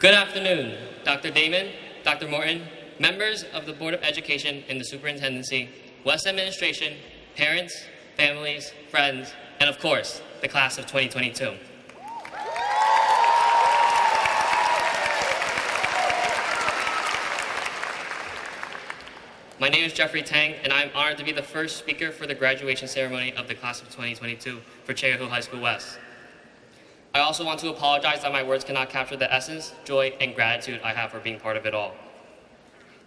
Good afternoon, Dr. Damon, Dr. Morton, members of the Board of Education and the Superintendency, West Administration, parents, families, friends, and of course, the class of 2022. My name is Jeffrey Tang, and I am honored to be the first speaker for the graduation ceremony of the class of 2022 for Cherry Hill High School West. I also want to apologize that my words cannot capture the essence, joy, and gratitude I have for being part of it all.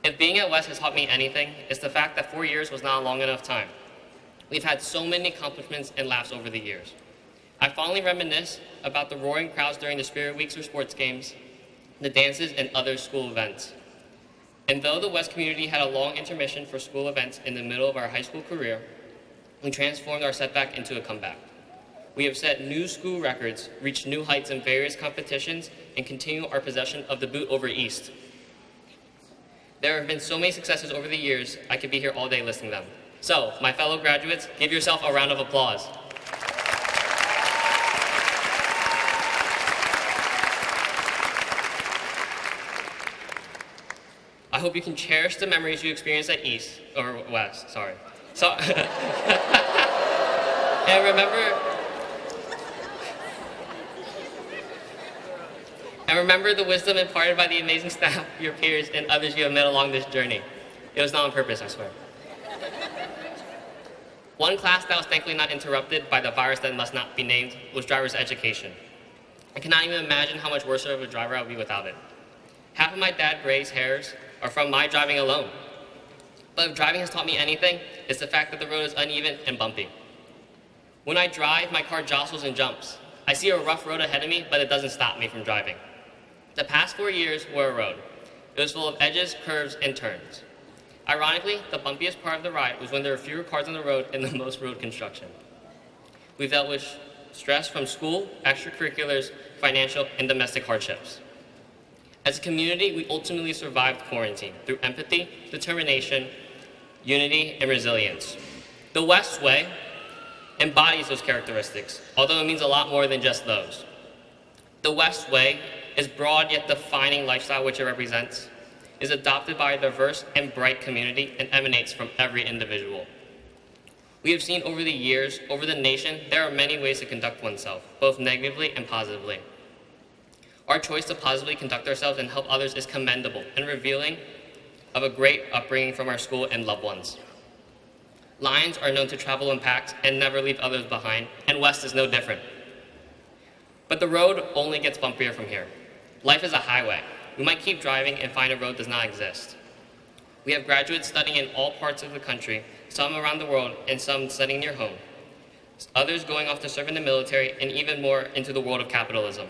If being at West has taught me anything, it's the fact that 4 years was not a long enough time. We've had so many accomplishments and laughs over the years. I fondly reminisce about the roaring crowds during the Spirit Weeks or sports games, the dances, and other school events. And though the West community had a long intermission for school events in the middle of our high school career, we transformed our setback into a comeback. We have set new school records, reached new heights in various competitions, and continue our possession of the boot over East. There have been so many successes over the years, I could be here all day listing them. So, my fellow graduates, give yourself a round of applause. I hope you can cherish the memories you experienced at East, or West, sorry. So, and remember the wisdom imparted by the amazing staff, your peers, and others you have met along this journey. It was not on purpose, I swear. One class that was thankfully not interrupted by the virus that must not be named was driver's education. I cannot even imagine how much worse of a driver I would be without it. Half of my dad's gray hairs are from my driving alone. But if driving has taught me anything, it's the fact that the road is uneven and bumpy. When I drive, my car jostles and jumps. I see a rough road ahead of me, but it doesn't stop me from driving. The past 4 years were a road. It was full of edges, curves, and turns. Ironically, the bumpiest part of the ride was when there were fewer cars on the road and the most road construction. We've dealt with stress from school, extracurriculars, financial, and domestic hardships. As a community, we ultimately survived quarantine through empathy, determination, unity, and resilience. The West Way embodies those characteristics, although it means a lot more than just those. The West Way is broad yet defining lifestyle which it represents, is adopted by a diverse and bright community, and emanates from every individual. We have seen over the years, over the nation, there are many ways to conduct oneself, both negatively and positively. Our choice to positively conduct ourselves and help others is commendable and revealing of a great upbringing from our school and loved ones. Lions are known to travel in packs and never leave others behind, and West is no different. But the road only gets bumpier from here. Life is a highway. We might keep driving and find a road does not exist. We have graduates studying in all parts of the country, some around the world, and some studying near home. Others going off to serve in the military, and even more into the world of capitalism.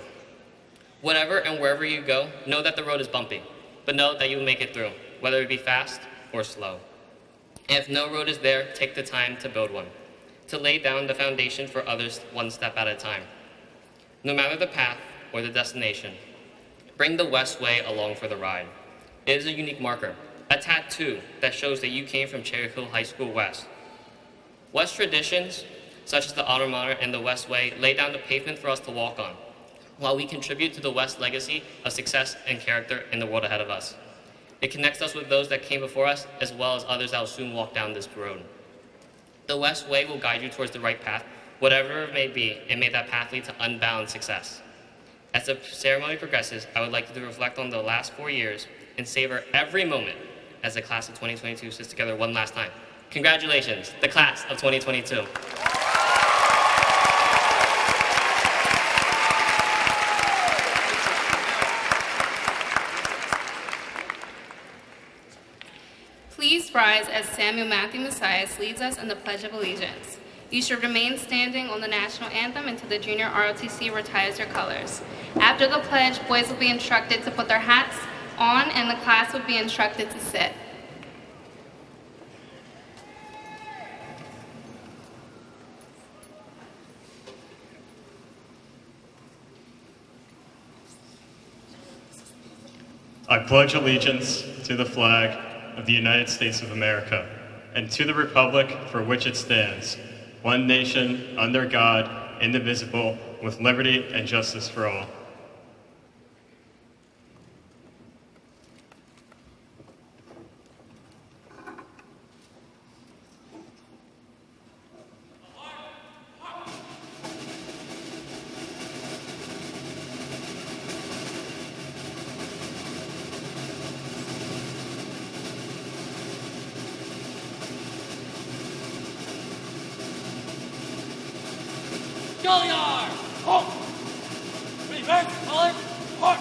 Whatever and wherever you go, know that the road is bumpy, but know that you will make it through, whether it be fast or slow. And if no road is there, take the time to build one, to lay down the foundation for others one step at a time. No matter the path or the destination, bring the West Way along for the ride. It is a unique marker, a tattoo that shows that you came from Cherry Hill High School West. West traditions, such as the Honor Monitor and the West Way, lay down the pavement for us to walk on, while we contribute to the West legacy of success and character in the world ahead of us. It connects us with those that came before us, as well as others that will soon walk down this road. The West Way will guide you towards the right path, whatever it may be, and may that path lead to unbound success. As the ceremony progresses, I would like you to reflect on the last 4 years and savor every moment as the class of 2022 sits together one last time. Congratulations, the class of 2022. Please rise as Samuel Matthew Messias leads us in the Pledge of Allegiance. You should remain standing on the national anthem until the junior ROTC retires your colors. After the pledge, boys will be instructed to put their hats on and the class will be instructed to sit. I pledge allegiance to the flag of the United States of America and to the republic for which it stands, one nation, under God, indivisible, with liberty and justice for all. Gilliard! Halt! Reverse, color, halt!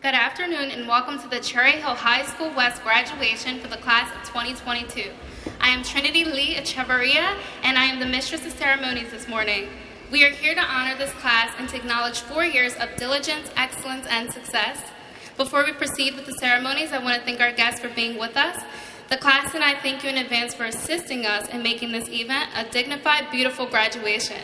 Good afternoon and welcome to the Cherry Hill High School West graduation for the class of 2022. I am Trinity Lee Echevarria and I am the Mistress of Ceremonies this morning. We are here to honor this class and to acknowledge 4 years of diligence, excellence, and success. Before we proceed with the ceremonies, I want to thank our guests for being with us. The class and I thank you in advance for assisting us in making this event a dignified, beautiful graduation.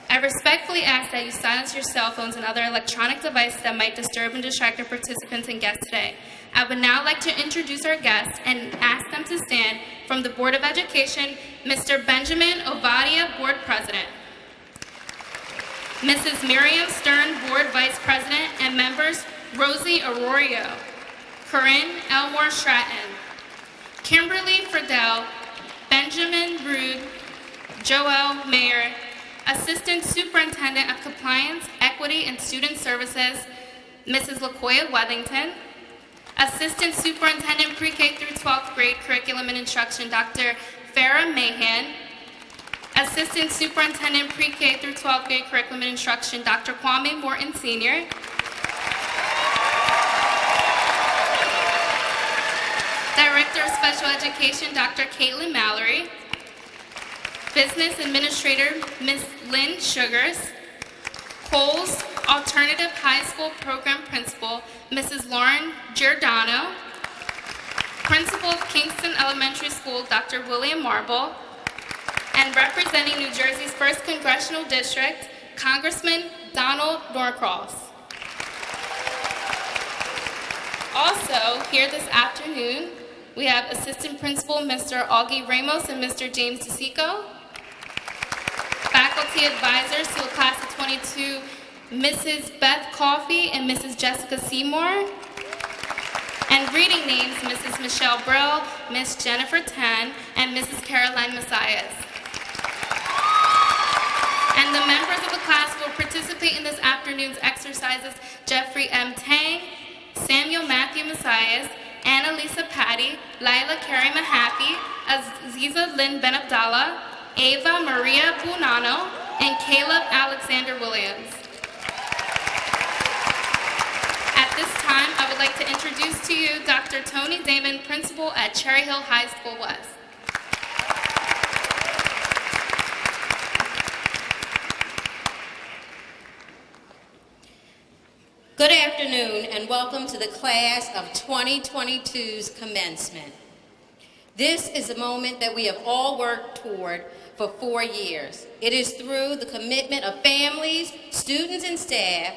I respectfully ask that you silence your cell phones and other electronic devices that might disturb and distract our participants and guests today. I would now like to introduce our guests and ask them to stand. From the Board of Education, Mr. Benjamin Ovadia, Board President. Mrs. Miriam Stern, Board Vice President, and members Rosie Arroyo, Corinne Elmore Stratton, Kimberly Friedel, Benjamin Rude, Joel Mayer, Assistant Superintendent of Compliance, Equity, and Student Services, Mrs. LaCoya Wethington, Assistant Superintendent Pre-K through 12th Grade Curriculum and Instruction, Dr. Farah Mahan, Assistant Superintendent Pre-K through 12th Grade Curriculum and Instruction, Dr. Kwame Morton Sr., Director of Special Education, Dr. Caitlin Mallory, Business Administrator, Ms. Lynn Sugars, Coles Alternative High School Program Principal, Mrs. Lauren Giordano, Principal of Kingston Elementary School, Dr. William Marble, and representing New Jersey's 1st Congressional District, Congressman Donald Norcross. Also, here this afternoon, we have Assistant Principal Mr. Augie Ramos and Mr. James DeSico, Faculty Advisors to the Class of 22, Mrs. Beth Coffey and Mrs. Jessica Seymour, and reading names, Mrs. Michelle Brill, Miss Jennifer Tan, and Mrs. Caroline Messias. And the members of the class will participate in this afternoon's exercises: Jeffrey M. Tang, Samuel Matthew Messias, Annalisa Patty, Lila Carey Mahaffey, Aziza Lynn Ben Abdallah, Ava Maria Bunano, and Caleb Alexander Williams. At this time, I would like to introduce to you Dr. Tony Damon, Principal at Cherry Hill High School West. Good afternoon and welcome to the class of 2022's commencement. This is a moment that we have all worked toward for 4 years. It is through the commitment of families, students, and staff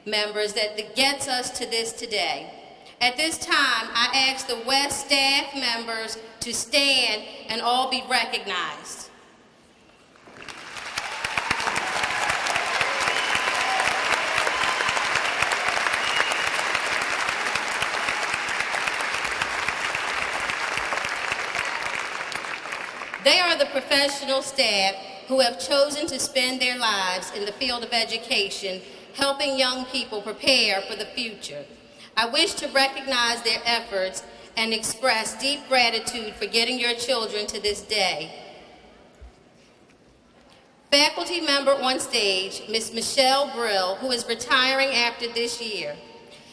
members that gets us to this today. At this time, I ask the West staff members to stand and all be recognized. They are the professional staff who have chosen to spend their lives in the field of education, helping young people prepare for the future. I wish to recognize their efforts and express deep gratitude for getting your children to this day. Faculty member on stage, Ms. Michelle Brill, who is retiring after this year.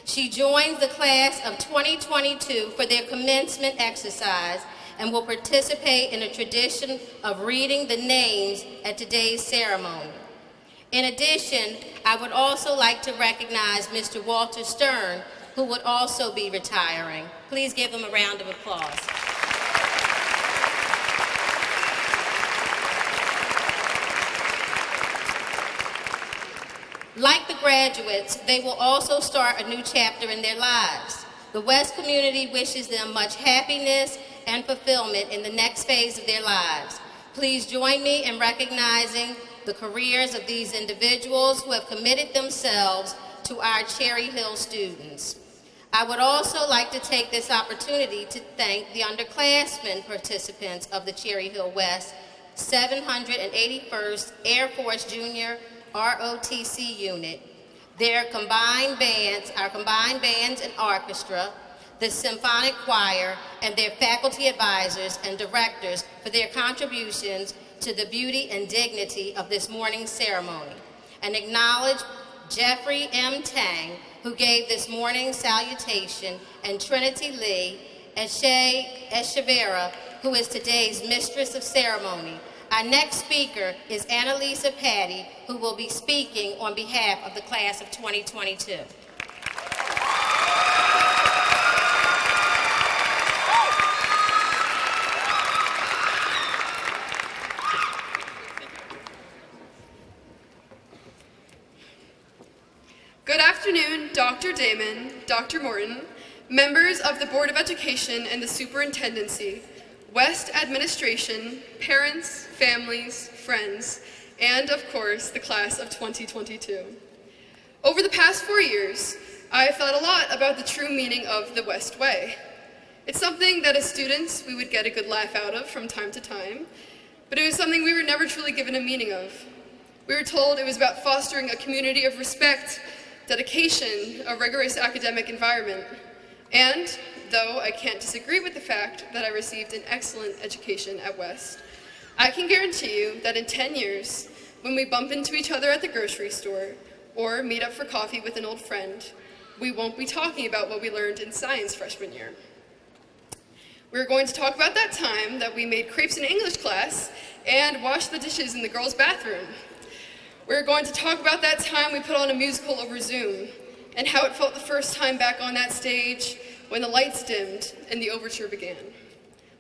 She joins the class of 2022 for their commencement exercise and will participate in a tradition of reading the names at today's ceremony. In addition, I would also like to recognize Mr. Walter Stern, who would also be retiring. Please give him a round of applause. Like the graduates, they will also start a new chapter in their lives. The West community wishes them much happiness and fulfillment in the next phase of their lives. Please join me in recognizing the careers of these individuals who have committed themselves to our Cherry Hill students. I would also like to take this opportunity to thank the underclassmen participants of the Cherry Hill West 781st Air Force Junior ROTC unit, our combined bands and orchestra, the Symphonic Choir, and their faculty advisors and directors for their contributions to the beauty and dignity of this morning's ceremony. And acknowledge Jeffrey M. Tang, who gave this morning's salutation, and Trinity Lee Echeverra, who is today's Mistress of Ceremony. Our next speaker is Annalisa Patty, who will be speaking on behalf of the class of 2022. Good afternoon, Dr. Damon, Dr. Morton, members of the Board of Education and the Superintendency, West Administration, parents, families, friends, and of course, the class of 2022. Over the past 4 years, I have thought a lot about the true meaning of the West Way. It's something that as students, we would get a good laugh out of from time to time, but it was something we were never truly given a meaning of. We were told it was about fostering a community of respect, dedication, a rigorous academic environment, and though I can't disagree with the fact that I received an excellent education at West, I can guarantee you that in 10 years, when we bump into each other at the grocery store or meet up for coffee with an old friend, we won't be talking about what we learned in science freshman year. We're going to talk about that time that we made crepes in English class and washed the dishes in the girls' bathroom. We're going to talk about that time we put on a musical over Zoom and how it felt the first time back on that stage when the lights dimmed and the overture began.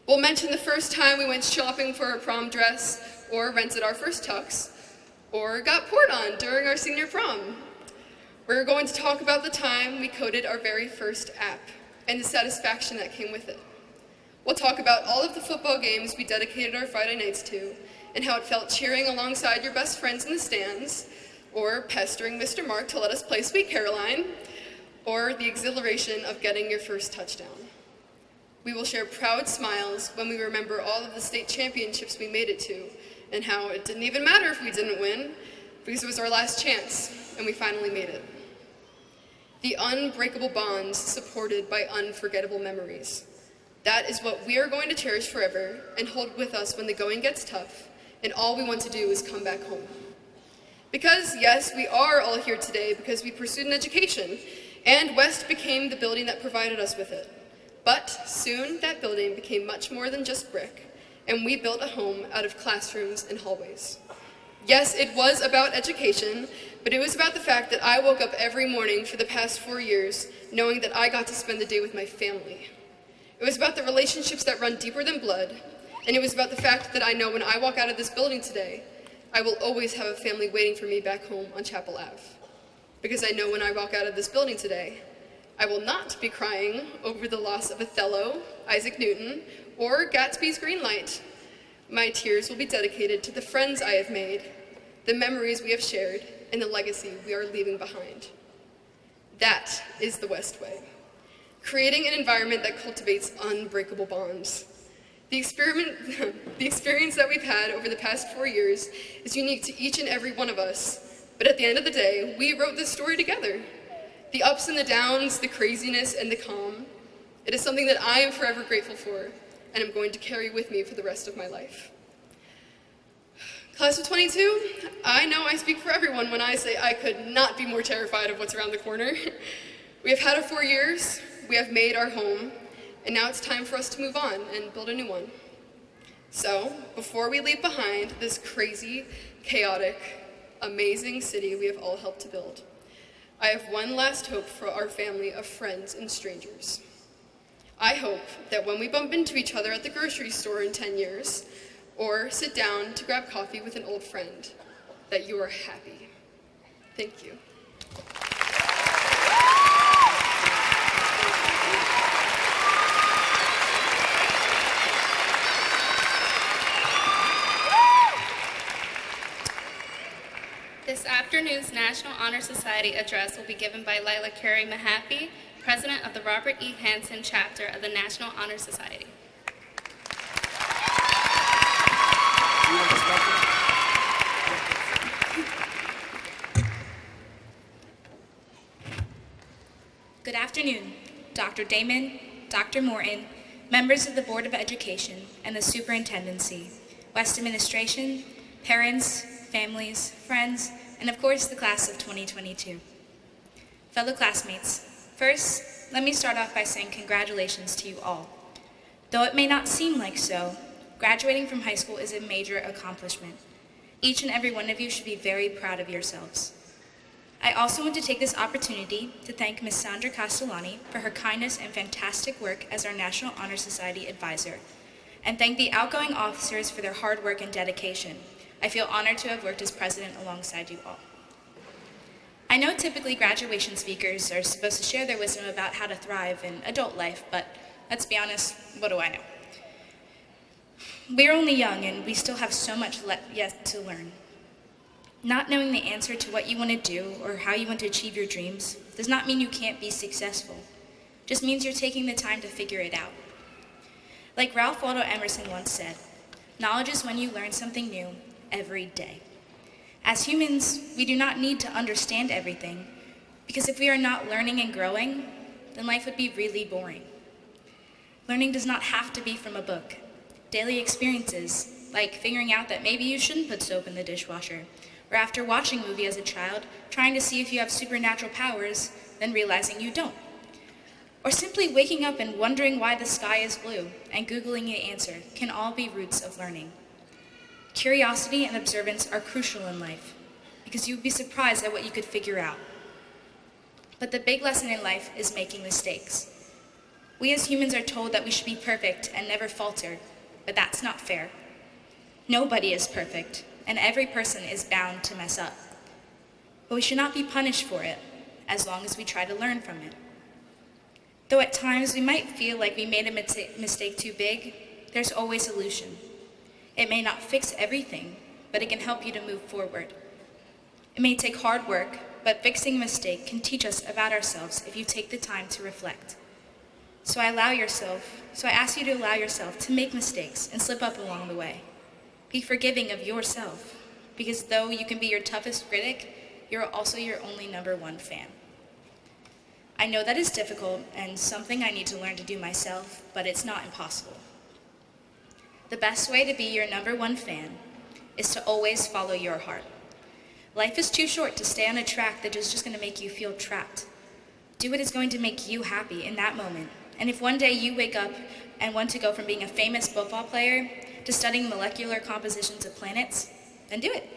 We'll mention the first time we went shopping for our prom dress or rented our first tux or got poured on during our senior prom. We're going to talk about the time we coded our very first app and the satisfaction that came with it. We'll talk about all of the football games we dedicated our Friday nights to and how it felt cheering alongside your best friends in the stands, or pestering Mr. Mark to let us play Sweet Caroline, or the exhilaration of getting your first touchdown. We will share proud smiles when we remember all of the state championships we made it to, and how it didn't even matter if we didn't win, because it was our last chance, and we finally made it. The unbreakable bonds supported by unforgettable memories. That is what we are going to cherish forever and hold with us when the going gets tough, and all we want to do is come back home. Because, yes, we are all here today because we pursued an education, and West became the building that provided us with it. But soon, that building became much more than just brick, and we built a home out of classrooms and hallways. Yes, it was about education, but it was about the fact that I woke up every morning for the past 4 years knowing that I got to spend the day with my family. It was about the relationships that run deeper than blood, and it was about the fact that I know when I walk out of this building today, I will always have a family waiting for me back home on Chapel Ave. Because I know when I walk out of this building today, I will not be crying over the loss of Othello, Isaac Newton, or Gatsby's Green Light. My tears will be dedicated to the friends I have made, the memories we have shared, and the legacy we are leaving behind. That is the West Way, creating an environment that cultivates unbreakable bonds. The experience that we've had over the past 4 years is unique to each and every one of us, but at the end of the day, we wrote this story together. The ups and the downs, the craziness and the calm. It is something that I am forever grateful for, and I'm going to carry with me for the rest of my life. Class of 22, I know I speak for everyone when I say I could not be more terrified of what's around the corner. We have had our 4 years, we have made our home, and now it's time for us to move on and build a new one. So, before we leave behind this crazy, chaotic, amazing city we have all helped to build, I have one last hope for our family of friends and strangers. I hope that when we bump into each other at the grocery store in 10 years, or sit down to grab coffee with an old friend, that you are happy. Thank you. This afternoon's National Honor Society address will be given by Lila Carey Mahaffey, President of the Robert E. Hansen Chapter of the National Honor Society. Good afternoon, Dr. Damon, Dr. Morton, members of the Board of Education and the Superintendency, West Administration, parents, families, friends, and of course the class of 2022. Fellow classmates, first, let me start off by saying congratulations to you all. Though it may not seem like so, graduating from high school is a major accomplishment. Each and every one of you should be very proud of yourselves. I also want to take this opportunity to thank Ms. Sandra Castellani for her kindness and fantastic work as our National Honor Society advisor, and thank the outgoing officers for their hard work and dedication. I feel honored to have worked as president alongside you all. I know typically graduation speakers are supposed to share their wisdom about how to thrive in adult life, but let's be honest, what do I know? We're only young and we still have so much yet to learn. Not knowing the answer to what you want to do or how you want to achieve your dreams does not mean you can't be successful. It just means you're taking the time to figure it out. Like Ralph Waldo Emerson once said, knowledge is when you learn something new every day. As humans, we do not need to understand everything, because if we are not learning and growing, then life would be really boring. Learning does not have to be from a book. Daily experiences, like figuring out that maybe you shouldn't put soap in the dishwasher, or after watching a movie as a child, trying to see if you have supernatural powers, then realizing you don't. Or simply waking up and wondering why the sky is blue and Googling the answer can all be roots of learning. Curiosity and observance are crucial in life because you would be surprised at what you could figure out. But the big lesson in life is making mistakes. We as humans are told that we should be perfect and never falter, but that's not fair. Nobody is perfect, and every person is bound to mess up. But we should not be punished for it, as long as we try to learn from it. Though at times we might feel like we made a mistake too big, there's always a solution. It may not fix everything, but it can help you to move forward. It may take hard work, but fixing a mistake can teach us about ourselves if you take the time to reflect. So I ask you to allow yourself to make mistakes and slip up along the way. Be forgiving of yourself, because though you can be your toughest critic, you're also your only #1 fan. I know that is difficult and something I need to learn to do myself, but it's not impossible. The best way to be your #1 fan is to always follow your heart. Life is too short to stay on a track that is just going to make you feel trapped. Do what is going to make you happy in that moment. And if one day you wake up and want to go from being a famous football player to studying molecular compositions of planets, then do it.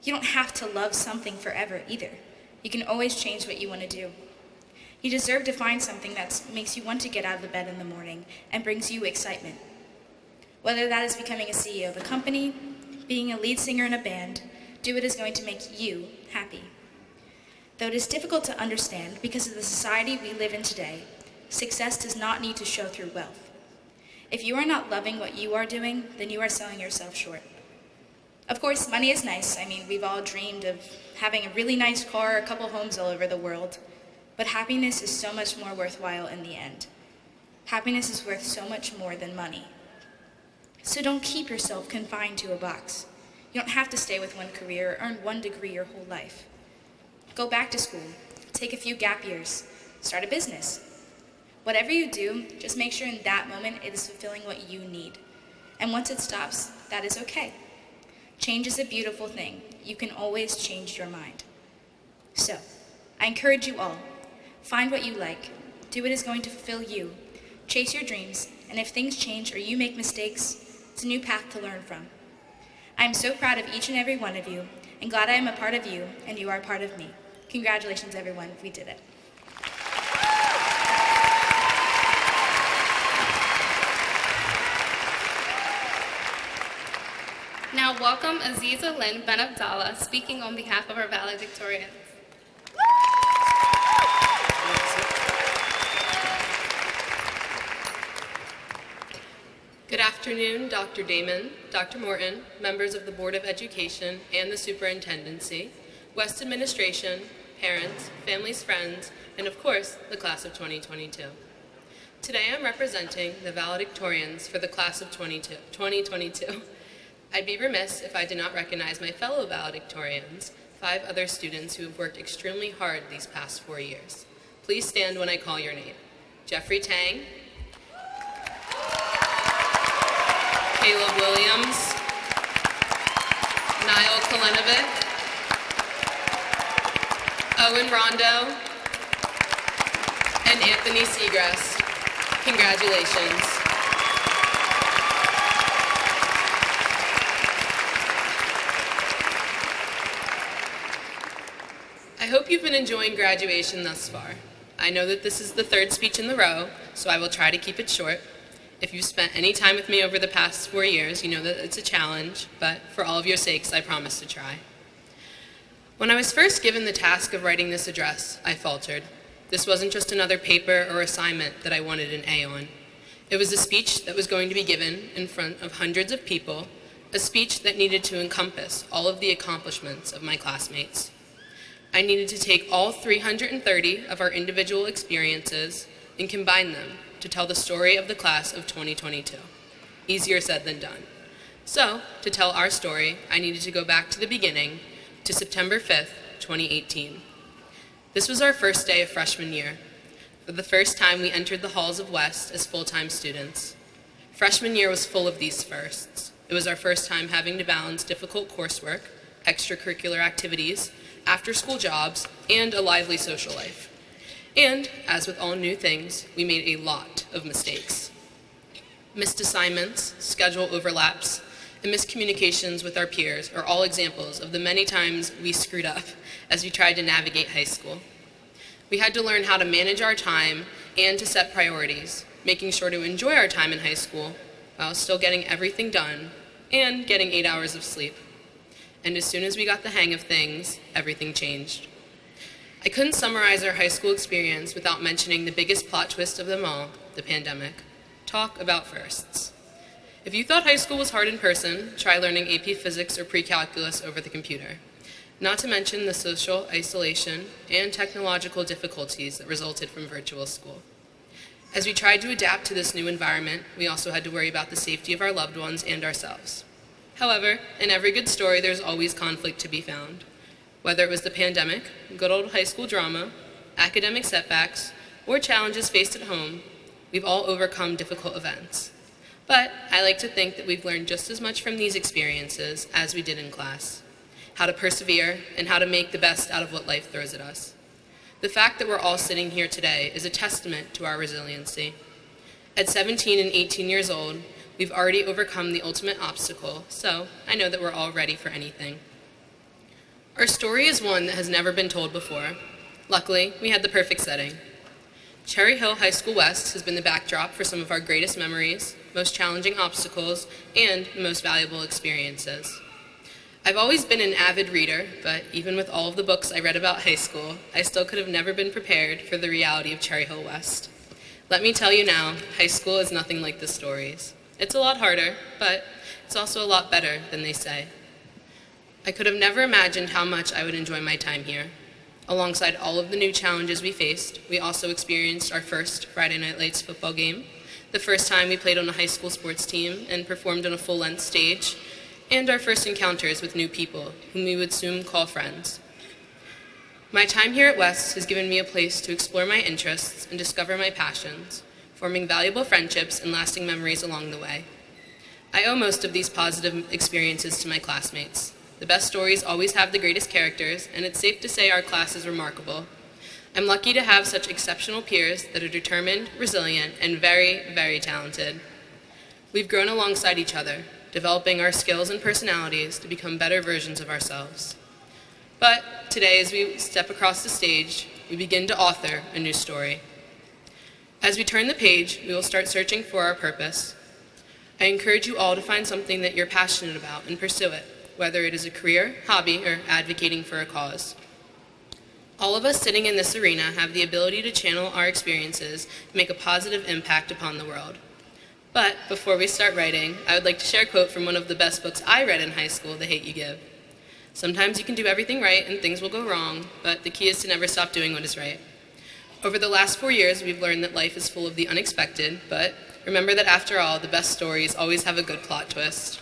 You don't have to love something forever either. You can always change what you want to do. You deserve to find something that makes you want to get out of the bed in the morning and brings you excitement. Whether that is becoming a CEO of a company, being a lead singer in a band, do what is going to make you happy. Though it is difficult to understand because of the society we live in today, success does not need to show through wealth. If you are not loving what you are doing, then you are selling yourself short. Of course, money is nice. I mean, we've all dreamed of having a really nice car, a couple homes all over the world. But happiness is so much more worthwhile in the end. Happiness is worth so much more than money. So don't keep yourself confined to a box. You don't have to stay with one career or earn one degree your whole life. Go back to school, take a few gap years, start a business. Whatever you do, just make sure in that moment it is fulfilling what you need. And once it stops, that is okay. Change is a beautiful thing. You can always change your mind. So, I encourage you all, find what you like, do what is going to fulfill you, chase your dreams, and if things change or you make mistakes, it's a new path to learn from. I am so proud of each and every one of you, and glad I am a part of you, and you are a part of me. Congratulations, everyone, we did it. Now welcome Aziza Lynn Ben Abdallah, speaking on behalf of our valedictorians. Good afternoon, Dr. Damon, Dr. Morton, members of the Board of Education and the Superintendency, West Administration, parents, families, friends, and of course, the class of 2022. Today I'm representing the valedictorians for the class of 2022. I'd be remiss if I did not recognize my fellow valedictorians, 5 other students who have worked extremely hard these past 4 years. Please stand when I call your name. Jeffrey Tang, Caleb Williams, Niall Kalinovic, Owen Rondo, and Anthony Seagrass. Congratulations. I hope you've been enjoying graduation thus far. I know that this is the 3rd speech in the row, so I will try to keep it short. If you've spent any time with me over the past 4 years, you know that it's a challenge, but for all of your sakes, I promise to try. When I was first given the task of writing this address, I faltered. This wasn't just another paper or assignment that I wanted an A on. It was a speech that was going to be given in front of hundreds of people, a speech that needed to encompass all of the accomplishments of my classmates. I needed to take all 330 of our individual experiences and combine them to tell the story of the class of 2022. Easier said than done. So, to tell our story, I needed to go back to the beginning, to September 5th, 2018. This was our first day of freshman year. For the first time, we entered the halls of West as full-time students. Freshman year was full of these firsts. It was our first time having to balance difficult coursework, extracurricular activities, after-school jobs, and a lively social life. And, as with all new things, we made a lot of mistakes. Missed assignments, schedule overlaps, and miscommunications with our peers are all examples of the many times we screwed up as we tried to navigate high school. We had to learn how to manage our time and to set priorities, making sure to enjoy our time in high school while still getting everything done and getting 8 hours of sleep. And as soon as we got the hang of things, everything changed. I couldn't summarize our high school experience without mentioning the biggest plot twist of them all, the pandemic. Talk about firsts. If you thought high school was hard in person, try learning AP Physics or pre-calculus over the computer. Not to mention the social isolation and technological difficulties that resulted from virtual school. As we tried to adapt to this new environment, we also had to worry about the safety of our loved ones and ourselves. However, in every good story, there's always conflict to be found. Whether it was the pandemic, good old high school drama, academic setbacks, or challenges faced at home, we've all overcome difficult events. But I like to think that we've learned just as much from these experiences as we did in class. How to persevere and how to make the best out of what life throws at us. The fact that we're all sitting here today is a testament to our resiliency. At 17 and 18 years old, we've already overcome the ultimate obstacle, so I know that we're all ready for anything. Our story is one that has never been told before. Luckily, we had the perfect setting. Cherry Hill High School West has been the backdrop for some of our greatest memories, most challenging obstacles, and the most valuable experiences. I've always been an avid reader, but even with all of the books I read about high school, I still could have never been prepared for the reality of Cherry Hill West. Let me tell you now, high school is nothing like the stories. It's a lot harder, but it's also a lot better than they say. I could have never imagined how much I would enjoy my time here. Alongside all of the new challenges we faced, we also experienced our first Friday Night Lights football game, the first time we played on a high school sports team and performed on a full-length stage, and our first encounters with new people, whom we would soon call friends. My time here at West has given me a place to explore my interests and discover my passions, forming valuable friendships and lasting memories along the way. I owe most of these positive experiences to my classmates. The best stories always have the greatest characters, and it's safe to say our class is remarkable. I'm lucky to have such exceptional peers that are determined, resilient, and very, very talented. We've grown alongside each other, developing our skills and personalities to become better versions of ourselves. But today, as we step across the stage, we begin to author a new story. As we turn the page, we will start searching for our purpose. I encourage you all to find something that you're passionate about and pursue it, whether it is a career, hobby, or advocating for a cause. All of us sitting in this arena have the ability to channel our experiences and make a positive impact upon the world. But before we start writing, I would like to share a quote from one of the best books I read in high school, The Hate You Give. Sometimes you can do everything right and things will go wrong, but the key is to never stop doing what is right. Over the last 4 years, we've learned that life is full of the unexpected, but remember that after all, the best stories always have a good plot twist.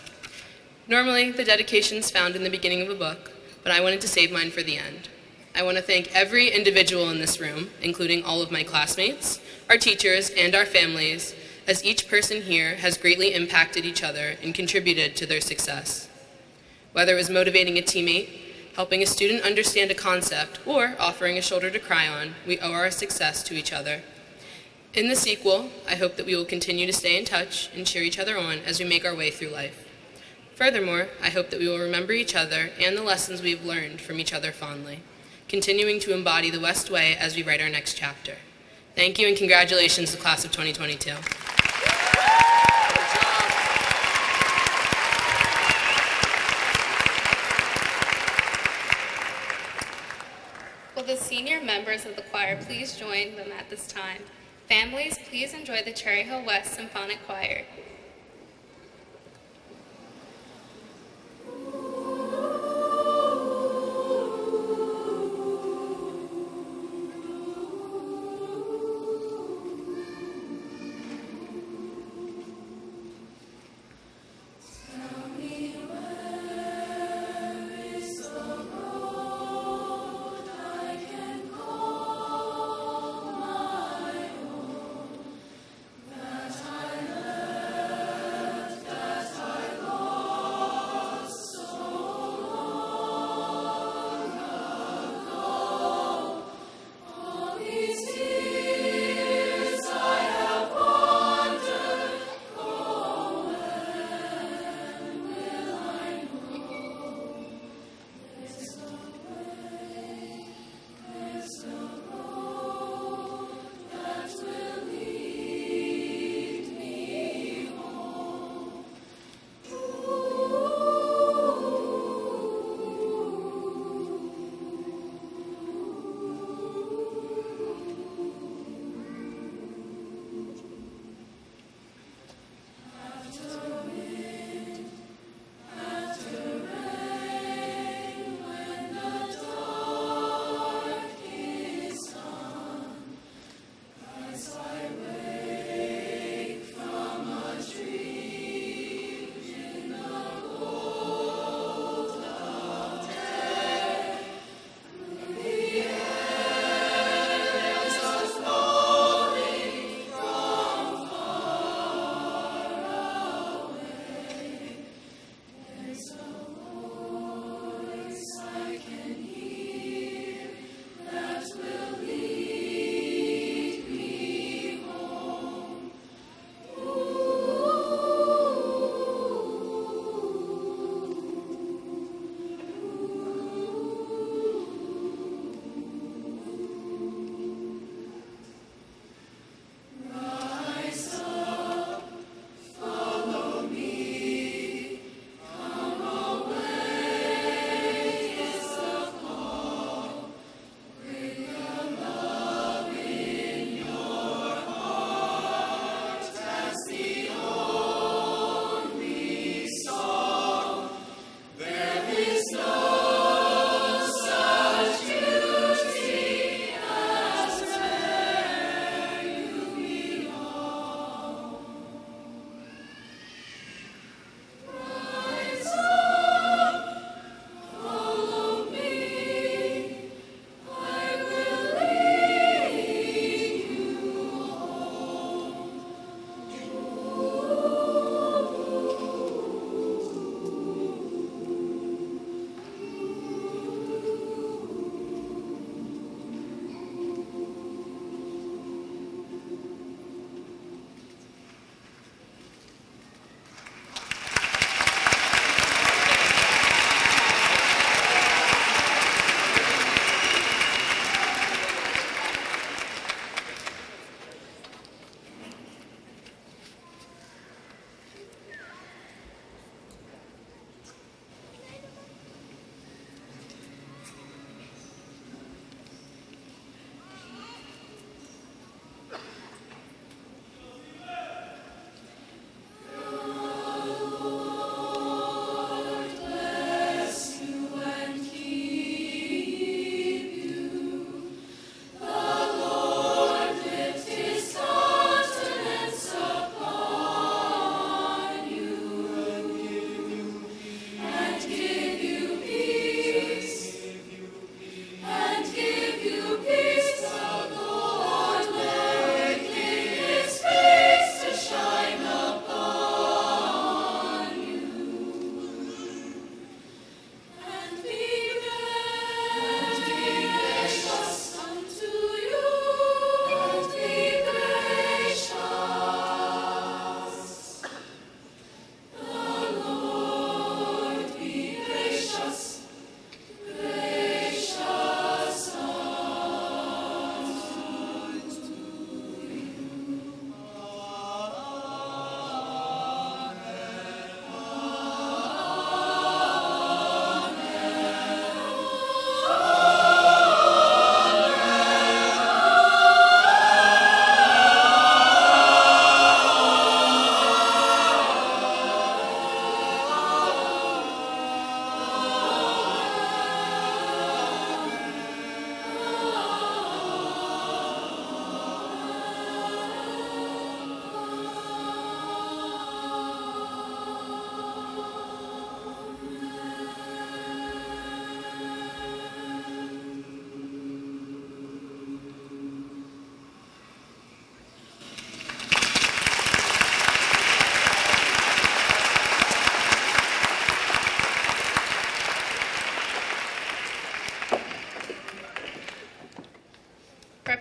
Normally, the dedication is found in the beginning of a book, but I wanted to save mine for the end. I want to thank every individual in this room, including all of my classmates, our teachers, and our families, as each person here has greatly impacted each other and contributed to their success. Whether it was motivating a teammate, helping a student understand a concept, or offering a shoulder to cry on, we owe our success to each other. In the sequel, I hope that we will continue to stay in touch and cheer each other on as we make our way through life. Furthermore, I hope that we will remember each other and the lessons we have learned from each other fondly, continuing to embody the West Way as we write our next chapter. Thank you and congratulations to the class of 2022. Will the senior members of the choir please join them at this time? Families, please enjoy the Cherry Hill West Symphonic Choir. That I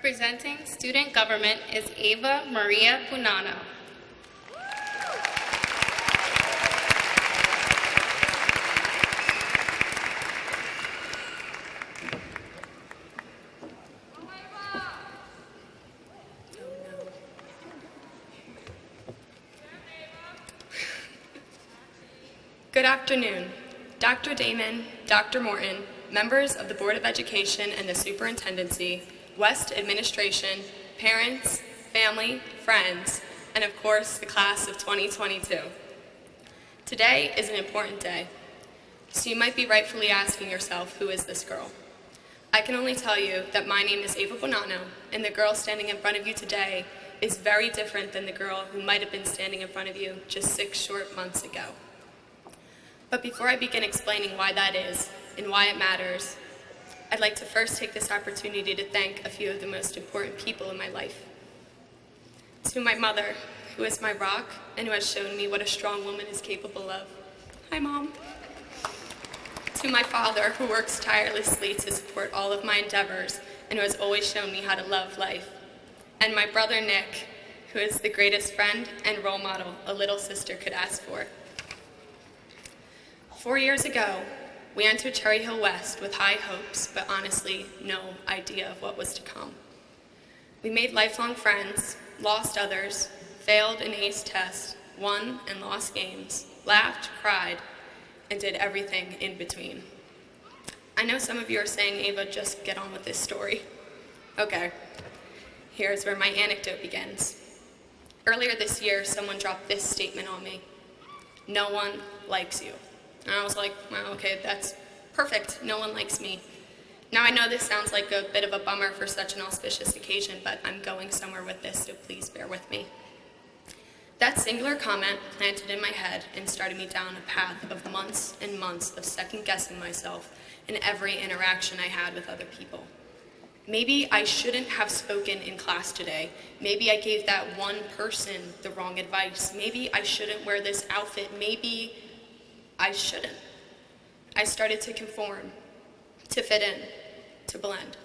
Representing student government is Ava Maria Punano. Good afternoon, Dr. Damon, Dr. Morton, members of the Board of Education and the Superintendency, West Administration, parents, family, friends, and of course, the class of 2022. Today is an important day, so you might be rightfully asking yourself, who is this girl? I can only tell you that my name is Ava Bonanno, and the girl standing in front of you today is very different than the girl who might have been standing in front of you just 6 short months ago. But before I begin explaining why that is and why it matters, I'd like to first take this opportunity to thank a few of the most important people in my life. To my mother, who is my rock and who has shown me what a strong woman is capable of. Hi, Mom. To my father, who works tirelessly to support all of my endeavors and who has always shown me how to love life. And my brother, Nick, who is the greatest friend and role model a little sister could ask for. 4 years ago, we entered Cherry Hill West with high hopes, but honestly, no idea of what was to come. We made lifelong friends, lost others, failed an ACE test, won and lost games, laughed, cried, and did everything in between. I know some of you are saying, Ava, just get on with this story. Okay, here's where my anecdote begins. Earlier this year, someone dropped this statement on me: "No one likes you." And I was like, well, okay, that's perfect. No one likes me. Now I know this sounds like a bit of a bummer for such an auspicious occasion, but I'm going somewhere with this, so please bear with me. That singular comment planted in my head and started me down a path of months and months of second-guessing myself in every interaction I had with other people. Maybe I shouldn't have spoken in class today. Maybe I gave that one person the wrong advice. Maybe I shouldn't wear this outfit. Maybe I shouldn't. I started to conform, to fit in, to blend.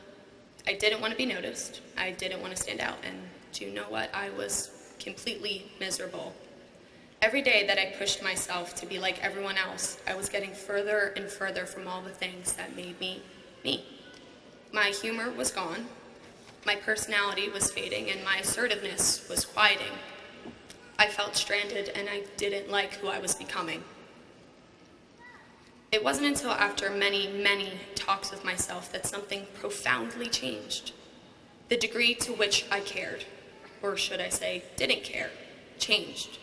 I didn't want to be noticed. I didn't want to stand out. And do you know what? I was completely miserable. Every day that I pushed myself to be like everyone else, I was getting further and further from all the things that made me, me. My humor was gone, my personality was fading, and my assertiveness was quieting. I felt stranded, and I didn't like who I was becoming. It wasn't until after many, many talks with myself that something profoundly changed. The degree to which I cared, or should I say, didn't care, changed.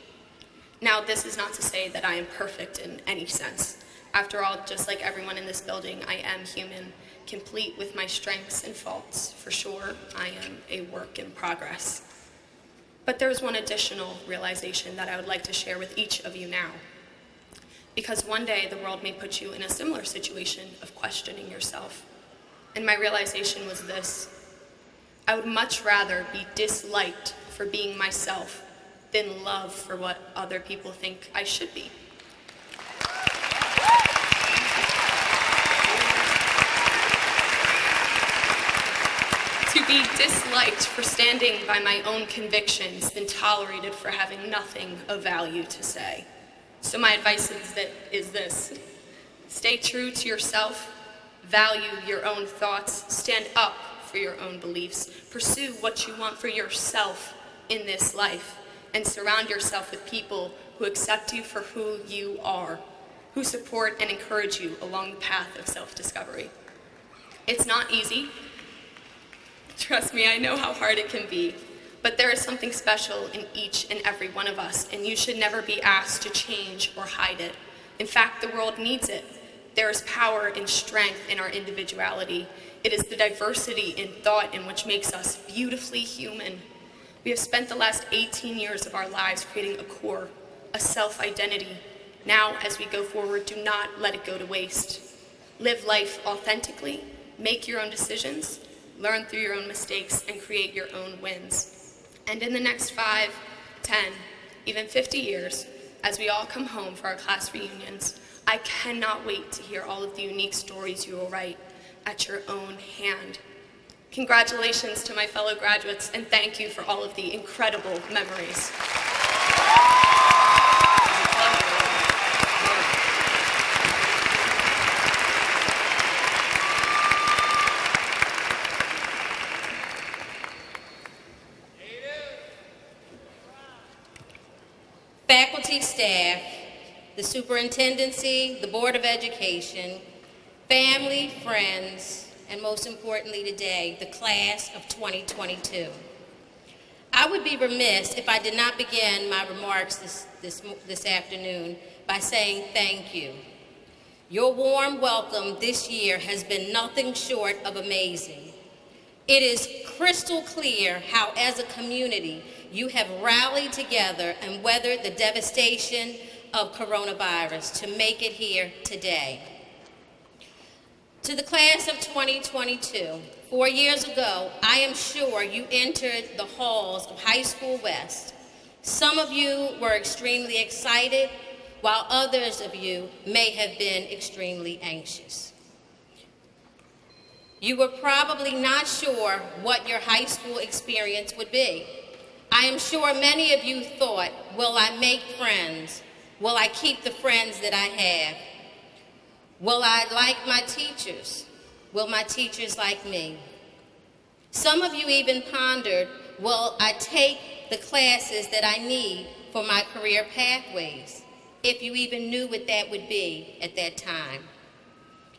Now, this is not to say that I am perfect in any sense. After all, just like everyone in this building, I am human, complete with my strengths and faults. For sure, I am a work in progress. But there's one additional realization that I would like to share with each of you now. Because one day the world may put you in a similar situation of questioning yourself. And my realization was this: I would much rather be disliked for being myself than loved for what other people think I should be. To be disliked for standing by my own convictions than tolerated for having nothing of value to say. So my advice is this: stay true to yourself, value your own thoughts, stand up for your own beliefs, pursue what you want for yourself in this life, and surround yourself with people who accept you for who you are, who support and encourage you along the path of self-discovery. It's not easy. Trust me, I know how hard it can be. But there is something special in each and every one of us, and you should never be asked to change or hide it. In fact, the world needs it. There is power and strength in our individuality. It is the diversity in thought in which makes us beautifully human. We have spent the last 18 years of our lives creating a core, a self-identity. Now, as we go forward, do not let it go to waste. Live life authentically, make your own decisions, learn through your own mistakes, and create your own wins. And in the next 5, 10, even 50 years, as we all come home for our class reunions, I cannot wait to hear all of the unique stories you will write at your own hand. Congratulations to my fellow graduates, and thank you for all of the incredible memories. Faculty, staff, the superintendency, the Board of Education, family, friends, and most importantly today, the class of 2022. I would be remiss if I did not begin my remarks this afternoon by saying thank you. Your warm welcome this year has been nothing short of amazing. It is crystal clear how, as a community, you have rallied together and weathered the devastation of coronavirus to make it here today. To the class of 2022, 4 years ago, I am sure you entered the halls of High School West. Some of you were extremely excited, while others of you may have been extremely anxious. You were probably not sure what your high school experience would be. I am sure many of you thought, will I make friends? Will I keep the friends that I have? Will I like my teachers? Will my teachers like me? Some of you even pondered, will I take the classes that I need for my career pathways, if you even knew what that would be at that time.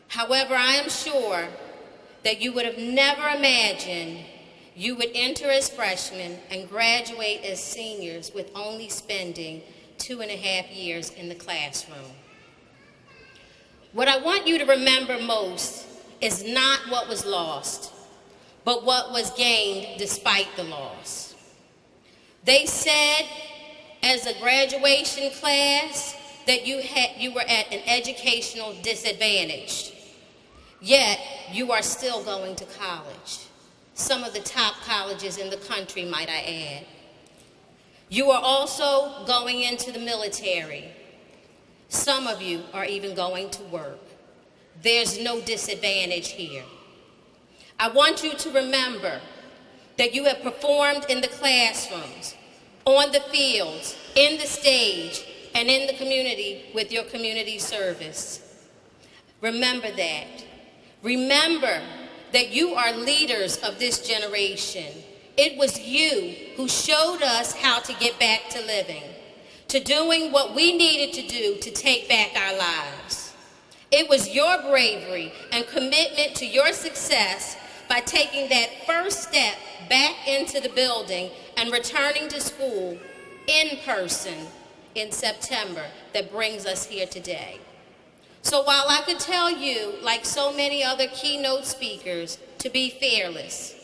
However, I am sure that you would have never imagined you would enter as freshmen and graduate as seniors with only spending 2.5 years in the classroom. What I want you to remember most is not what was lost, but what was gained despite the loss. They said, as a graduation class, that you were at an educational disadvantage, yet you are still going to college. Some of the top colleges in the country, might I add. You are also going into the military. Some of you are even going to work. There's no disadvantage here. I want you to remember that you have performed in the classrooms, on the fields, in the stage, and in the community with your community service. Remember that. Remember that you are leaders of this generation. It was you who showed us how to get back to living, to doing what we needed to do to take back our lives. It was your bravery and commitment to your success by taking that first step back into the building and returning to school in person in September that brings us here today. So while I could tell you, like so many other keynote speakers, to be fearless,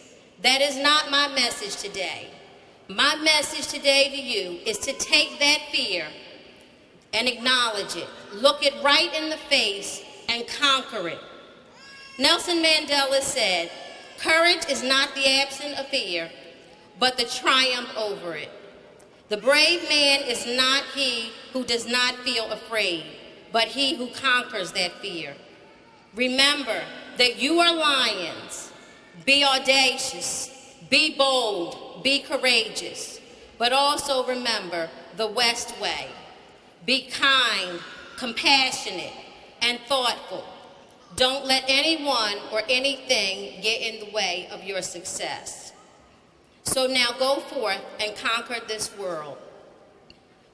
that is not my message today. My message today to you is to take that fear and acknowledge it, look it right in the face, and conquer it. Nelson Mandela said, "Courage is not the absence of fear, but the triumph over it. The brave man is not he who does not feel afraid, but he who conquers that fear." Remember that you are lions. Be audacious, be bold, be courageous, but also remember the West way. Be kind, compassionate, and thoughtful. Don't let anyone or anything get in the way of your success. So now go forth and conquer this world.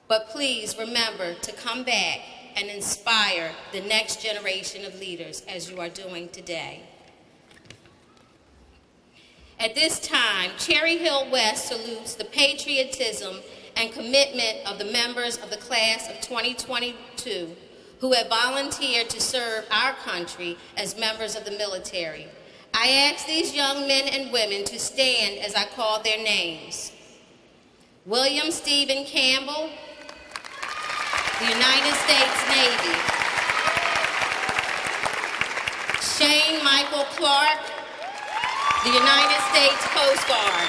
But please remember to come back and inspire the next generation of leaders as you are doing today. At this time, Cherry Hill West salutes the patriotism and commitment of the members of the class of 2022 who have volunteered to serve our country as members of the military. I ask these young men and women to stand as I call their names. William Stephen Campbell, the United States Navy. Shane Michael Clark, the United States Coast Guard.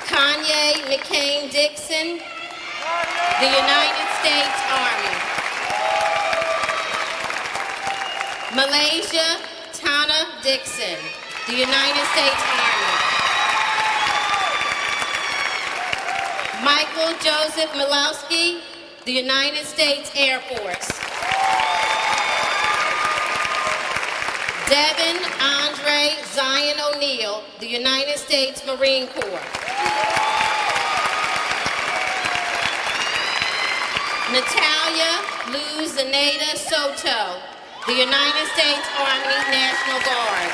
Kanye McCain Dixon, the United States Army. Malaysia Takana Dixon, the United States Army. Michael Joseph Milowski, the United States Air Force. Devin Andre Zion O'Neill, the United States Marine Corps. Natalia Luz Zenaida Soto, the United States Army National Guard.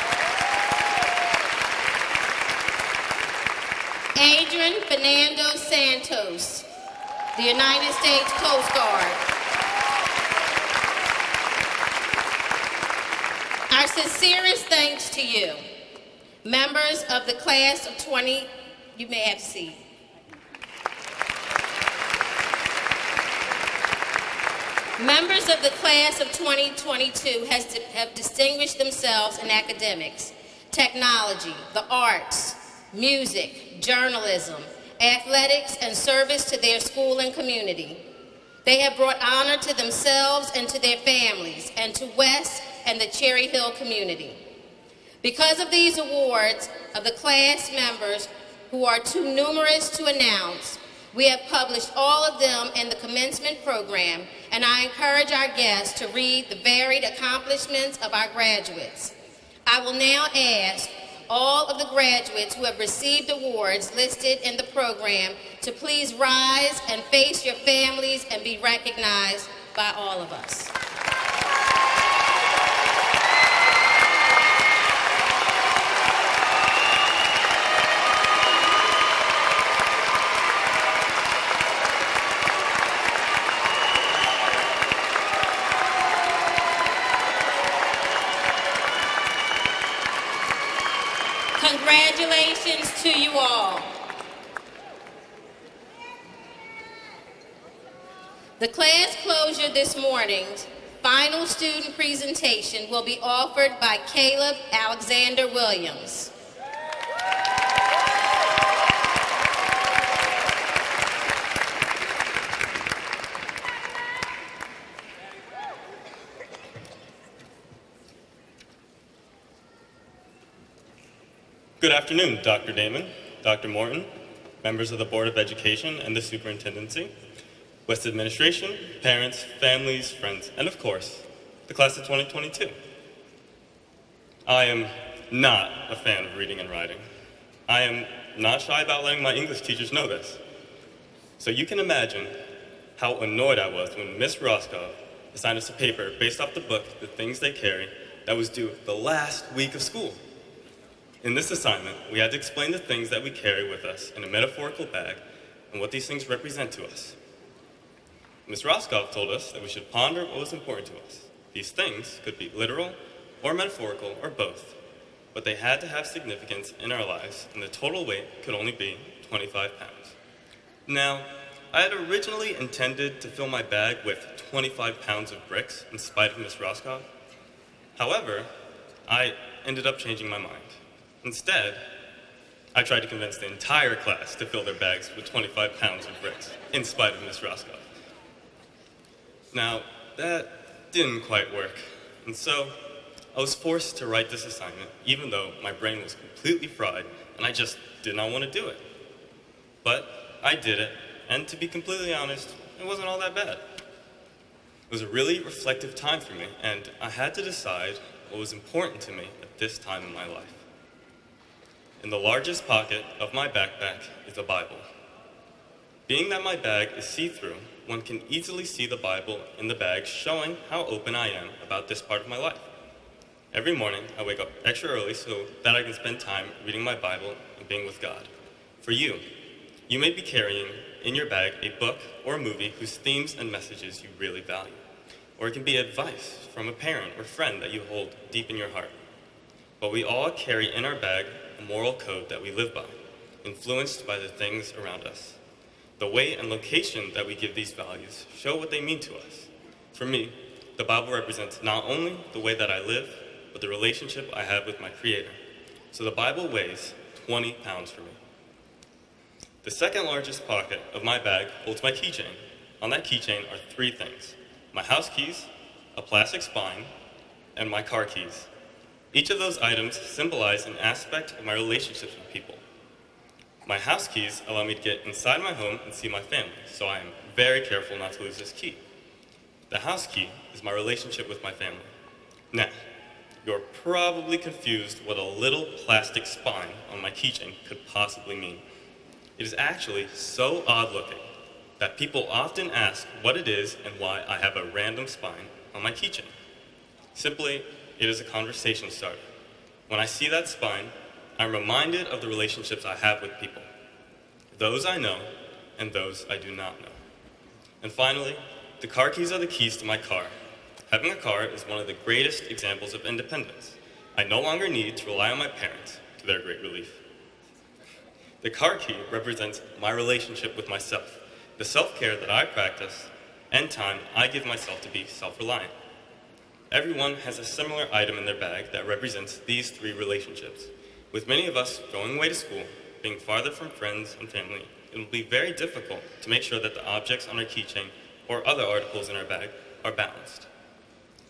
Adrian Fernando Santos, the United States Coast Guard. Our sincerest thanks to you, members of the class of 20, you may have a seat. Members of the class of 2022 have distinguished themselves in academics, technology, the arts, music, journalism, athletics, and service to their school and community. They have brought honor to themselves and to their families, and to West and the Cherry Hill community. Because of these awards of the class members who are too numerous to announce, we have published all of them in the commencement program, and I encourage our guests to read the varied accomplishments of our graduates. I will now ask all of the graduates who have received awards listed in the program to please rise and face your families and be recognized by all of us. Congratulations to you all. The class closure this morning's final student presentation will be offered by Caleb Alexander Williams. Good afternoon, Dr. Damon, Dr. Morton, members of the Board of Education and the Superintendency, West Administration, parents, families, friends, and of course, the class of 2022. I am not a fan of reading and writing. I am not shy about letting my English teachers know this. So you can imagine how annoyed I was when Miss Roscoe assigned us a paper based off the book, The Things They Carry, that was due the last week of school. In this assignment, we had to explain the things that we carry with us in a metaphorical bag and what these things represent to us. Ms. Roscoff told us that we should ponder what was important to us. These things could be literal or metaphorical or both, but they had to have significance in our lives, and the total weight could only be 25 pounds. Now, I had originally intended to fill my bag with 25 pounds of bricks in spite of Ms. Roscoff. However, I ended up changing my mind. Instead, I tried to convince the entire class to fill their bags with 25 pounds of bricks, in spite of Ms. Roscoe. Now, that didn't quite work, and so I was forced to write this assignment, even though my brain was completely fried, and I just did not want to do it. But I did it, and to be completely honest, it wasn't all that bad. It was a really reflective time for me, and I had to decide what was important to me at this time in my life. In the largest pocket of my backpack is a Bible. Being that my bag is see-through, one can easily see the Bible in the bag, showing how open I am about this part of my life. Every morning, I wake up extra early so that I can spend time reading my Bible and being with God. For you, you may be carrying in your bag a book or a movie whose themes and messages you really value. Or it can be advice from a parent or friend that you hold deep in your heart. But we all carry in our bag a moral code that we live by, influenced by the things around us. The way and location that we give these values show what they mean to us. For me, the Bible represents not only the way that I live, but the relationship I have with my Creator. So the Bible weighs 20 pounds for me. The second largest pocket of my bag holds my keychain. On that keychain are 3 things: my house keys, a plastic spine, and my car keys. Each of those items symbolize an aspect of my relationships with people. My house keys allow me to get inside my home and see my family, so I am very careful not to lose this key. The house key is my relationship with my family. Now, you're probably confused what a little plastic spine on my keychain could possibly mean. It is actually so odd looking that people often ask what it is and why I have a random spine on my keychain. Simply, it is a conversation starter. When I see that spine, I'm reminded of the relationships I have with people. Those I know and those I do not know. And finally, the car keys are the keys to my car. Having a car is one of the greatest examples of independence. I no longer need to rely on my parents, to their great relief. The car key represents my relationship with myself, the self-care that I practice, and time I give myself to be self-reliant. Everyone has a similar item in their bag that represents these three relationships. With many of us going away to school, being farther from friends and family, it will be very difficult to make sure that the objects on our keychain or other articles in our bag are balanced.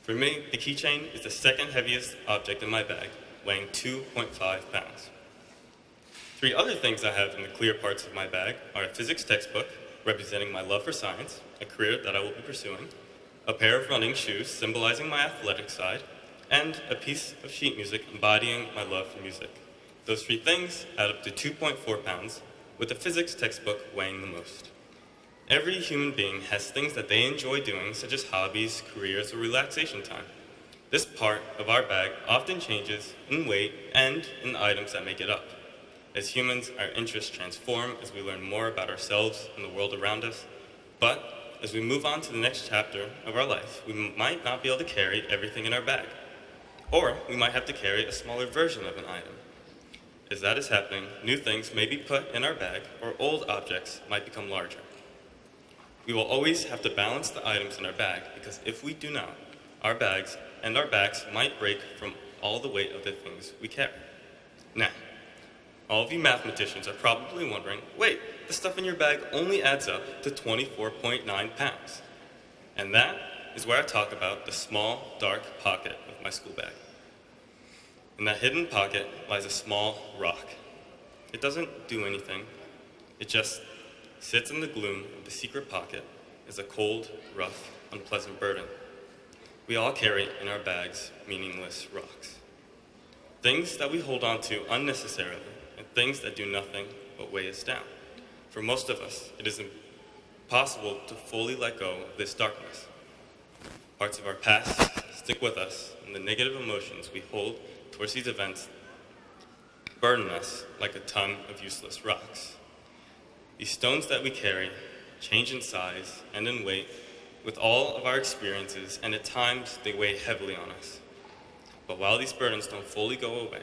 For me, the keychain is the second heaviest object in my bag, weighing 2.5 pounds. Three other things I have in the clear parts of my bag are a physics textbook, representing my love for science, a career that I will be pursuing, a pair of running shoes symbolizing my athletic side, and a piece of sheet music embodying my love for music. Those three things add up to 2.4 pounds, with the physics textbook weighing the most. Every human being has things that they enjoy doing, such as hobbies, careers, or relaxation time. This part of our bag often changes in weight and in the items that make it up. As humans, our interests transform as we learn more about ourselves and the world around us. But as we move on to the next chapter of our life, we might not be able to carry everything in our bag. Or we might have to carry a smaller version of an item. As that is happening, new things may be put in our bag, or old objects might become larger. We will always have to balance the items in our bag, because if we do not, our bags and our backs might break from all the weight of the things we carry. Now, all of you mathematicians are probably wondering, wait, the stuff in your bag only adds up to 24.9 pounds. And that is where I talk about the small, dark pocket of my school bag. In that hidden pocket lies a small rock. It doesn't do anything. It just sits in the gloom of the secret pocket as a cold, rough, unpleasant burden. We all carry in our bags meaningless rocks. Things that we hold on to unnecessarily, and things that do nothing but weigh us down. For most of us, it is impossible to fully let go of this darkness. Parts of our past stick with us, and the negative emotions we hold towards these events burden us like a ton of useless rocks. These stones that we carry change in size and in weight with all of our experiences, and at times they weigh heavily on us. But while these burdens don't fully go away,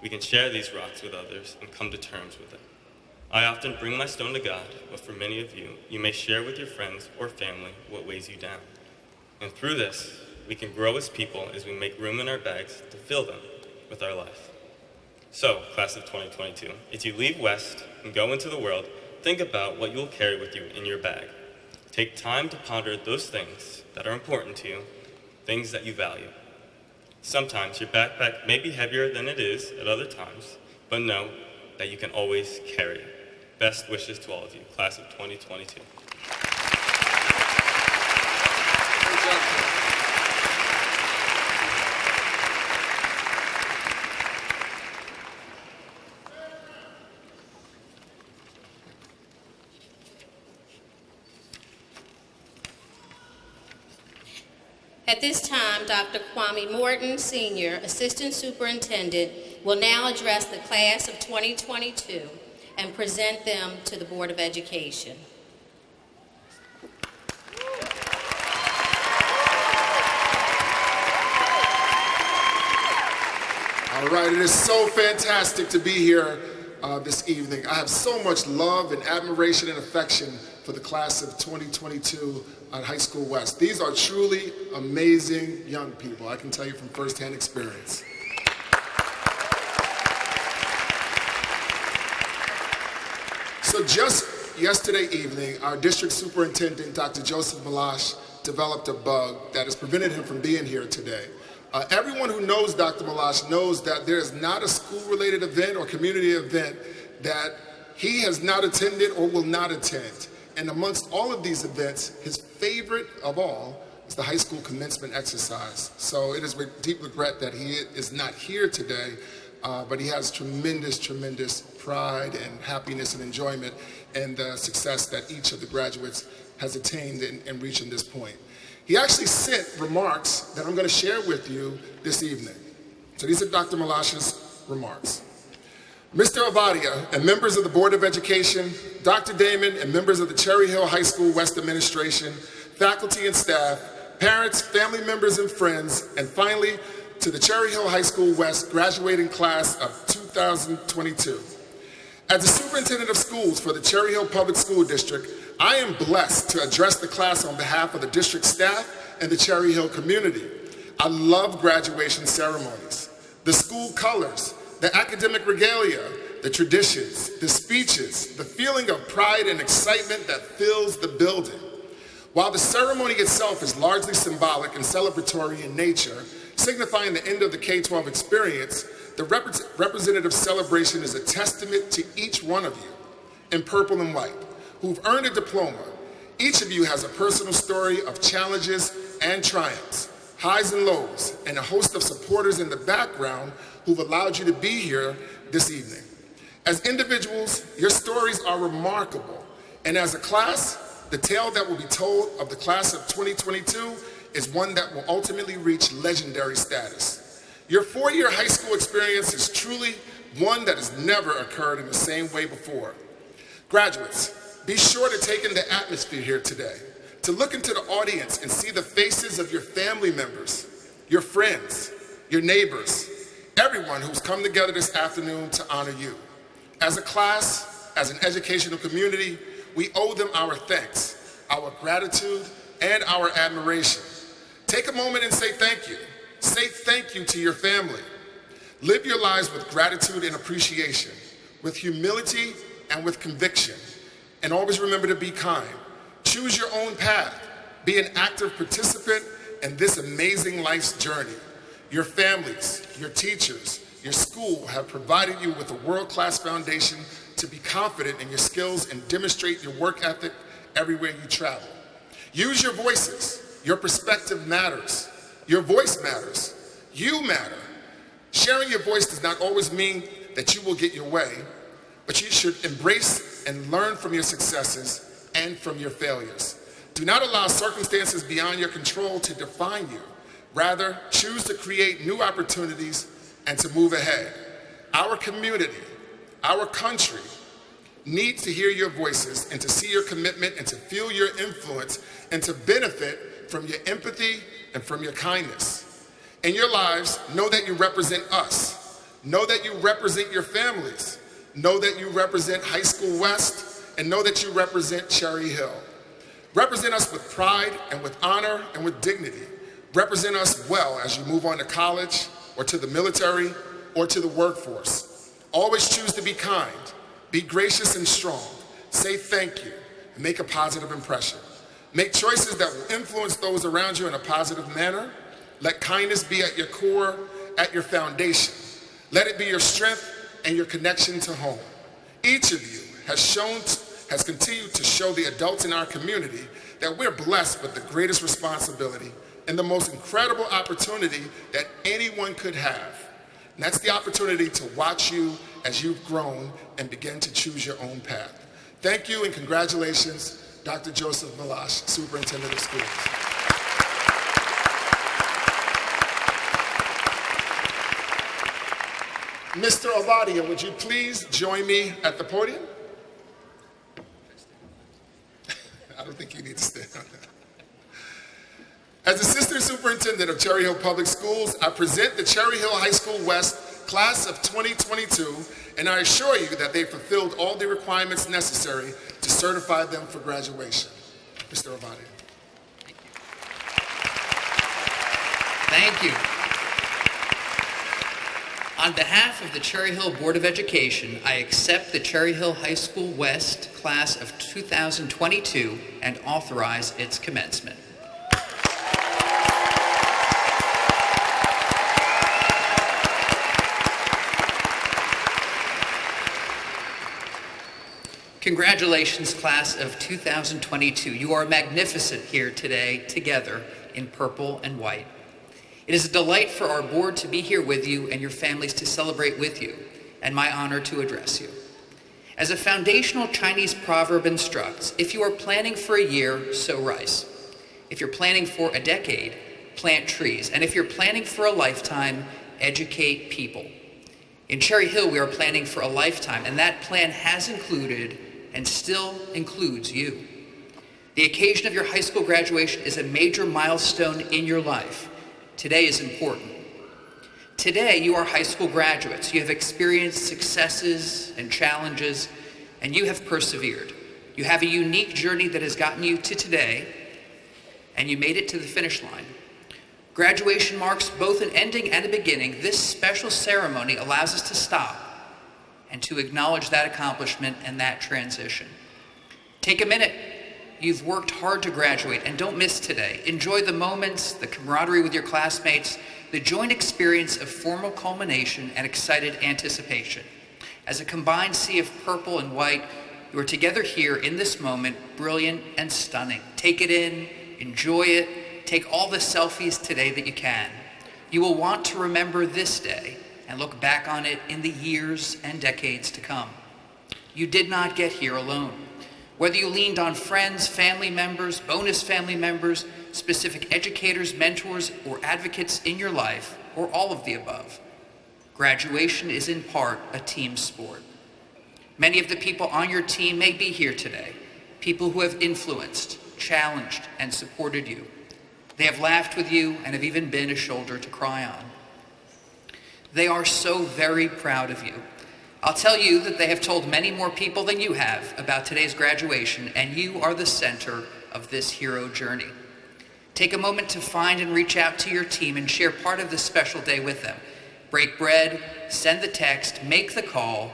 we can share these rocks with others and come to terms with it. I often bring my stone to God, but for many of you, you may share with your friends or family what weighs you down. And through this, we can grow as people as we make room in our bags to fill them with our life. So, class of 2022, as you leave West and go into the world, think about what you'll carry with you in your bag. Take time to ponder those things that are important to you, things that you value. Sometimes your backpack may be heavier than it is at other times, but know that you can always carry it. Best wishes to all of you, class of 2022. At this time, Dr. Kwame Morton, Sr., Assistant Superintendent, will now address the class of 2022 and present them to the Board of Education. All right, it is so fantastic to be here this evening. I have so much love and admiration and affection for the class of 2022 at High School West. These are truly amazing young people, I can tell you from firsthand experience. So just yesterday evening, our district superintendent, Dr. Joseph Malash, developed a bug that has prevented him from being here today. Everyone who knows Dr. Malash knows that there is not a school-related event or community event that he has not attended or will not attend. And amongst all of these events, his favorite of all is the high school commencement exercise. So it is with deep regret that he is not here today, but he has tremendous, tremendous pride and happiness and enjoyment in the success that each of the graduates has attained in reaching this point. He actually sent remarks that I'm going to share with you this evening. So these are Dr. Malash's remarks. Mr. Obadia and members of the Board of Education, Dr. Damon and members of the Cherry Hill High School West Administration, faculty and staff, parents, family members and friends, and finally, to the Cherry Hill High School West graduating class of 2022. As the superintendent of schools for the Cherry Hill Public School District, I am blessed to address the class on behalf of the district staff and the Cherry Hill community. I love graduation ceremonies, the school colors, the academic regalia, the traditions, the speeches, the feeling of pride and excitement that fills the building. While the ceremony itself is largely symbolic and celebratory in nature, signifying the end of the K-12 experience, the representative celebration is a testament to each one of you in purple and white who've earned a diploma. Each of you has a personal story of challenges and triumphs, highs and lows, and a host of supporters in the background who've allowed you to be here this evening. As individuals, your stories are remarkable, and as a class, the tale that will be told of the class of 2022 is one that will ultimately reach legendary status. Your four-year high school experience is truly one that has never occurred in the same way before. Graduates, be sure to take in the atmosphere here today, to look into the audience and see the faces of your family members, your friends, your neighbors, everyone who's come together this afternoon to honor you. As a class, as an educational community, we owe them our thanks, our gratitude, and our admiration. Take a moment and say thank you. Say thank you to your family. Live your lives with gratitude and appreciation, with humility and with conviction. And always remember to be kind. Choose your own path. Be an active participant in this amazing life's journey. Your families, your teachers, your school have provided you with a world-class foundation to be confident in your skills and demonstrate your work ethic everywhere you travel. Use your voices. Your perspective matters. Your voice matters. You matter. Sharing your voice does not always mean that you will get your way, but you should embrace and learn from your successes and from your failures. Do not allow circumstances beyond your control to define you. Rather, choose to create new opportunities and to move ahead. Our community, our country, needs to hear your voices and to see your commitment and to feel your influence and to benefit from your empathy and from your kindness. In your lives, know that you represent us. Know that you represent your families. Know that you represent High School West, and know that you represent Cherry Hill. Represent us with pride and with honor and with dignity. Represent us well as you move on to college or to the military or to the workforce. Always choose to be kind, be gracious and strong, say thank you, and make a positive impression. Make choices that will influence those around you in a positive manner. Let kindness be at your core, at your foundation. Let it be your strength and your connection to home. Each of you has continued to show the adults in our community that we're blessed with the greatest responsibility and the most incredible opportunity that anyone could have. And that's the opportunity to watch you as you've grown and begin to choose your own path. Thank you and congratulations, Dr. Joseph Malash, Superintendent of Schools. Mr. Obadia, would you please join me at the podium? I don't think you need to stand on that. As Assistant Superintendent of Cherry Hill Public Schools, I present the Cherry Hill High School West Class of 2022, and I assure you that they fulfilled all the requirements necessary to certify them for graduation. Mr. Obadia. Thank you. On behalf of the Cherry Hill Board of Education, I accept the Cherry Hill High School West Class of 2022 and authorize its commencement. Congratulations, class of 2022. You are magnificent here today, together in purple and white. It is a delight for our board to be here with you and your families to celebrate with you, and my honor to address you. As a foundational Chinese proverb instructs, if you are planning for a year, sow rice. If you're planning for a decade, plant trees. And if you're planning for a lifetime, educate people. In Cherry Hill, we are planning for a lifetime, and that plan has included and still includes you. The occasion of your high school graduation is a major milestone in your life. Today is important. Today, you are high school graduates. You have experienced successes and challenges, and you have persevered. You have a unique journey that has gotten you to today, and you made it to the finish line. Graduation marks both an ending and a beginning. This special ceremony allows us to stop and to acknowledge that accomplishment and that transition. Take a minute. You've worked hard to graduate, and don't miss today. Enjoy the moments, the camaraderie with your classmates, the joint experience of formal culmination and excited anticipation. As a combined sea of purple and white, you are together here in this moment, brilliant and stunning. Take it in, enjoy it, take all the selfies today that you can. You will want to remember this day and look back on it in the years and decades to come. You did not get here alone. Whether you leaned on friends, family members, bonus family members, specific educators, mentors, or advocates in your life, or all of the above, graduation is in part a team sport. Many of the people on your team may be here today, people who have influenced, challenged, and supported you. They have laughed with you and have even been a shoulder to cry on. They are so very proud of you. I'll tell you that they have told many more people than you have about today's graduation, and you are the center of this hero journey. Take a moment to find and reach out to your team and share part of this special day with them. Break bread, send the text, make the call,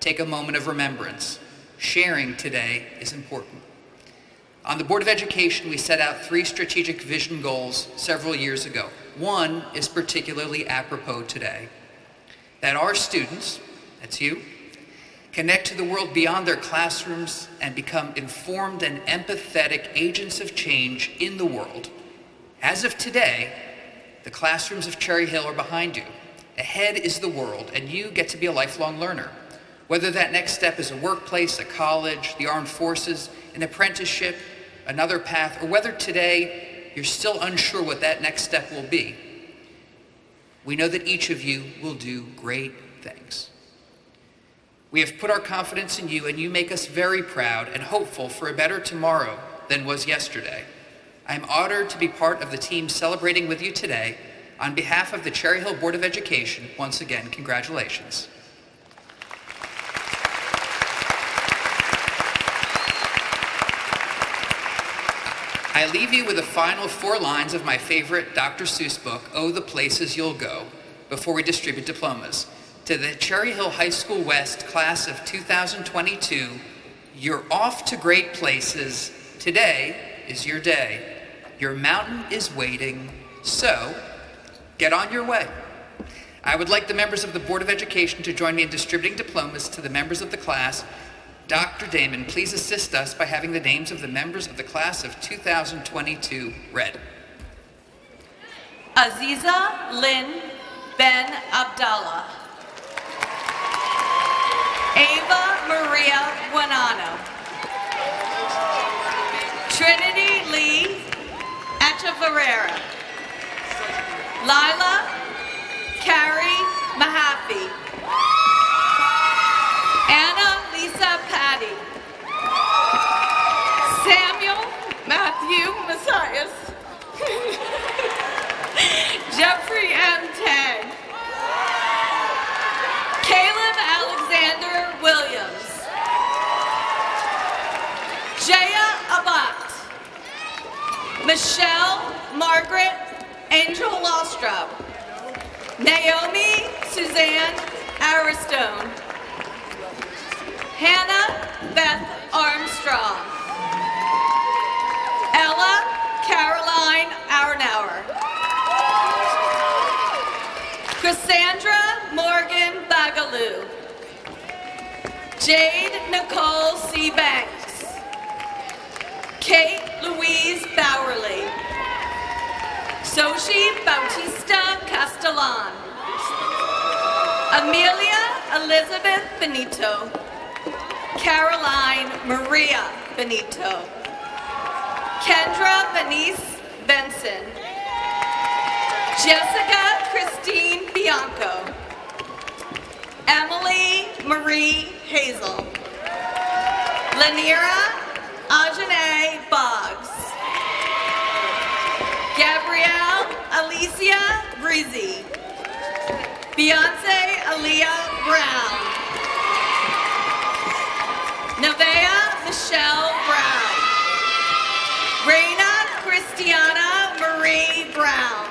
take a moment of remembrance. Sharing today is important. On the Board of Education, we set out 3 strategic vision goals several years ago. One is particularly apropos today. That our students, that's you, connect to the world beyond their classrooms and become informed and empathetic agents of change in the world. As of today, the classrooms of Cherry Hill are behind you. Ahead is the world, and you get to be a lifelong learner. Whether that next step is a workplace, a college, the armed forces, an apprenticeship, another path, or whether today you're still unsure what that next step will be, we know that each of you will do great things. We have put our confidence in you, and you make us very proud and hopeful for a better tomorrow than was yesterday. I am honored to be part of the team celebrating with you today. On behalf of the Cherry Hill Board of Education, once again, congratulations. I leave you with the final 4 lines of my favorite Dr. Seuss book, Oh, the Places You'll Go, before we distribute diplomas. To the Cherry Hill High School West class of 2022, you're off to great places. Today is your day. Your mountain is waiting, so get on your way. I would like the members of the Board of Education to join me in distributing diplomas to the members of the class. Dr. Damon, please assist us by having the names of the members of the class of 2022 read. Aziza Lynn Ben Abdallah. Ava Maria Guanano. Trinity Lee Echevarria. Lila Carrie Mahaffey. Anna Lisa Patty. Samuel Matthew Messias. Jeffrey M. Tang. Caleb Alexander Williams. Jaya Abat. Michelle Margaret Angel Lostrop. Naomi Suzanne Aristone. Hannah Beth Armstrong. Ella Caroline Arnauer. Cassandra Morgan Bagaloo. Jade Nicole C. Banks. Kate Louise Bowerly. Soshi Bautista Castellan. Amelia Elizabeth Benito. Caroline Maria Benito. Kendra Venice Benson. Jessica Christine Bianco. Emily Marie Hazel. Lanira Ajane Boggs. Gabrielle Alicia Breezy. Beyonce Aaliyah Brown. Nevea Michelle Brown. Reina Christiana Marie Brown.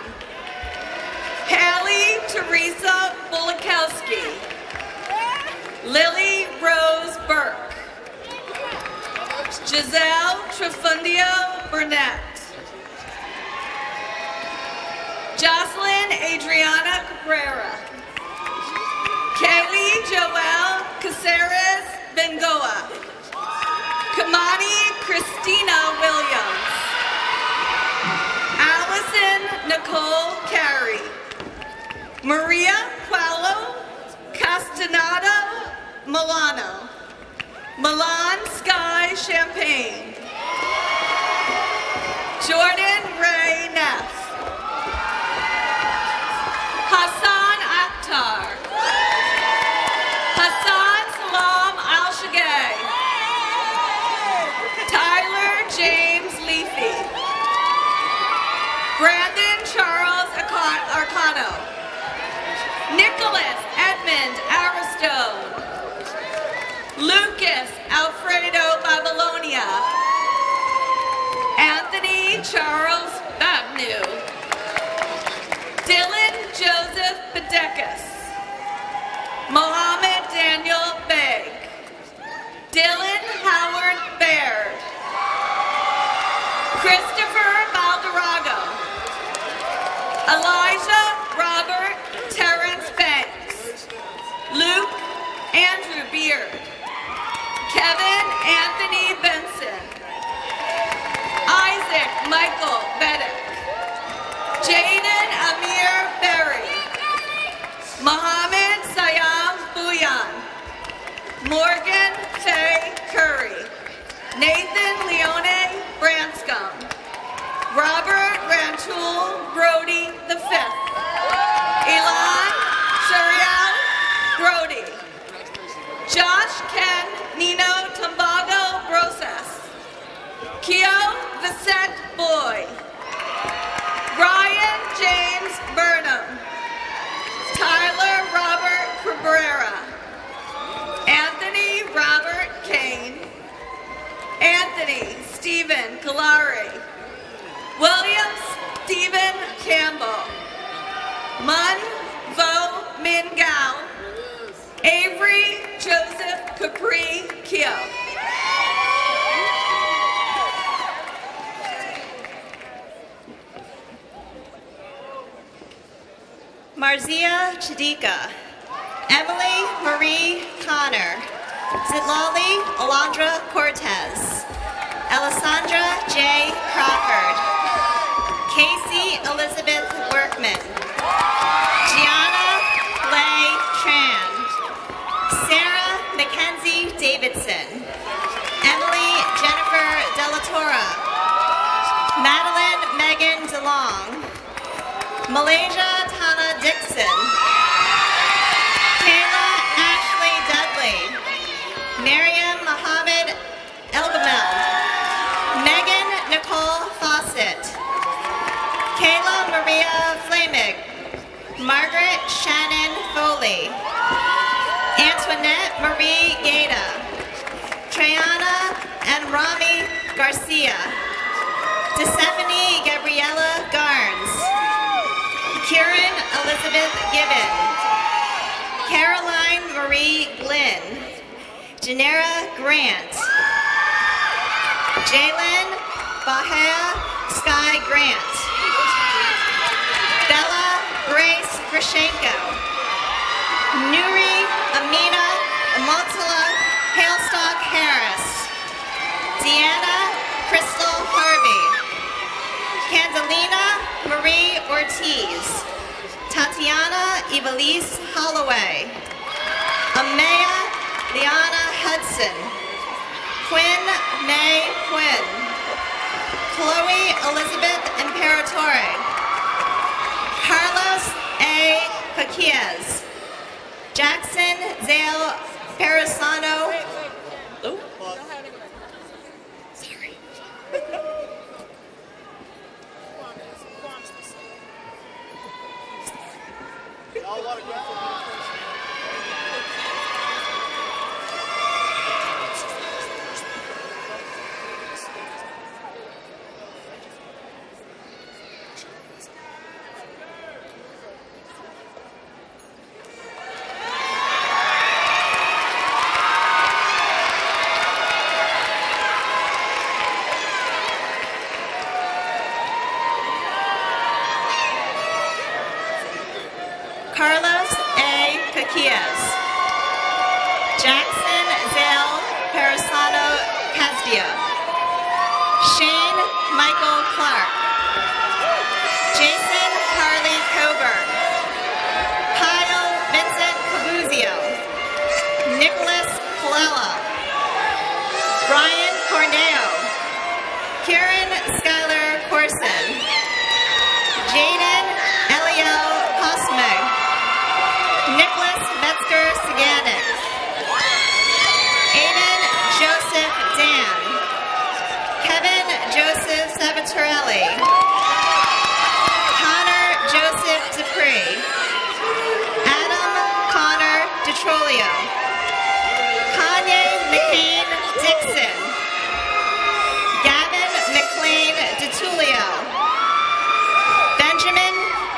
Hallie Teresa Bulakowski. Lily Rose Burke. Giselle Trefundio Burnett. Jocelyn Adriana Cabrera. Kaylee Joelle Caceres Bengoa. Kamani Christina Williams. Allison Nicole Carey. Maria Paulo Castanado Milano. Milan Sky Champagne. Jordan Ray Neff. Hassan Akhtar. Hassan Salam Al-Shagay. Tyler James Leafy. Brandon Charles Arcano. Nicholas Edmund Aristone. Lucas Alfredo Babylonia. Anthony Charles Babnew. Dylan Joseph Badekis. Mohammed Daniel Begg. Dylan Howard Baird. Christopher Balderago. Elijah Robert Terrence Banks. Luke Andrew Beard. Kevin Anthony Benson. Isaac Michael Beddick. Jaden Amir Berry. Mohammed Sayam Bhuyan. Morgan Faye Curry. Nathan Leone Branscombe. Robert Rantoul Brody V. Elon Suriel Brody. Josh Ken Nino Tombago Brosas. Keo Vicette Boy. Ryan James Burnham. Tyler Robert Cabrera. Anthony Robert Kane. Anthony Stephen Kalari. William Stephen Campbell. Mun Vo Min Gao. Avery Joseph Capri Keo. Marzia Chidika. Emily Marie Connor. Zitlali Alondra Cortez. Alessandra J. Crawford. Casey Elizabeth Workman. Gianna Lay Tran. Sarah Mackenzie Davidson. Emily Jennifer Delatora. Madeline Megan DeLong. Malaysia Tana Dixon. Kayla Ashley Dudley. Miriam Mohammed Elgamel. Megan Nicole Fawcett. Kayla Maria Flamig. Margaret Shannon Foley. Antoinette Marie Gaeta. Triana and Rami Garcia. Stephanie Gabriella Garnes. Kieran Elizabeth Gibbon. Caroline Marie Glynn. Janera Grant. Jalen Bahia Sky Grant. Bella Grace Grishenko. Nuri Amina Amotala Hailstock Harris. Deanna Crystal Harvey. Candelina Marie Ortiz. Tatiana Evelise Holloway. Amaya Liana Hudson. Quinn May Quinn. Chloe Elizabeth Imperatore. Carlos A. Paquias. Jackson Zale Parasano. Oh. Sorry. Carlos A. Caquias. Jackson Zale Parasano Casdia. Shane Michael Clark. Jason Harley Coburn. Kyle Vincent Cabuzio. Nicholas Colella. Brian Corneo. Kieran Skylar Corson. Jaden Eliel Cosme. Nicholas Metzger Saganik. Aiden Joseph Dan. Kevin Joseph Sabatorelli. Connor Joseph Dupree. Adam Connor DeTrolio. Kanye McCain Dixon. Gavin McLean DeTulio. Benjamin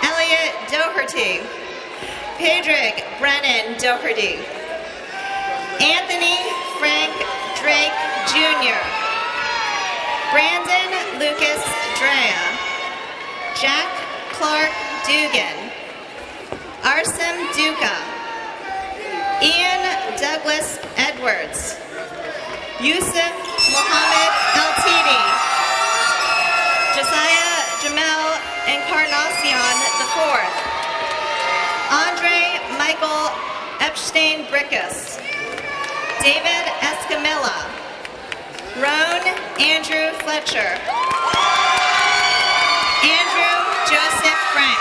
Elliott Doherty. Pedrick Brennan Doherty. Anthony Frank Drake Jr. Brandon Lucas Drea. Jack Clark Dugan. Arsim Duca. Ian Douglas Edwards. Yusuf Mohammed El-Tidi. Josiah Jamel Encarnacion IV. Andre Michael Epstein Brickus. David Escamilla. Roan Andrew Fletcher. Andrew Joseph Frank.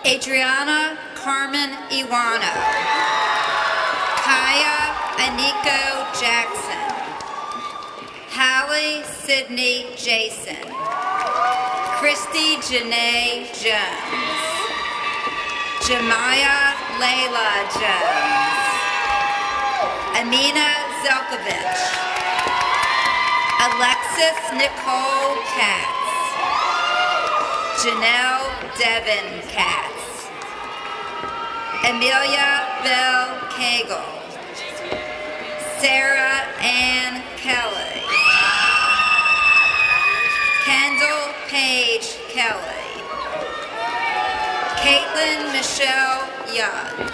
Adriana Carmen Iwano. Kaya Aniko Jackson. Hallie Sydney Jason. Christy Janae Jones. Jemiah Layla Jones. Amina Zelkovich. Alexis Nicole Katz. Janelle Devin Katz. Amelia Bell Cagle. Sarah Ann Kelly. Kendall Page Kelly. Caitlin Michelle Young.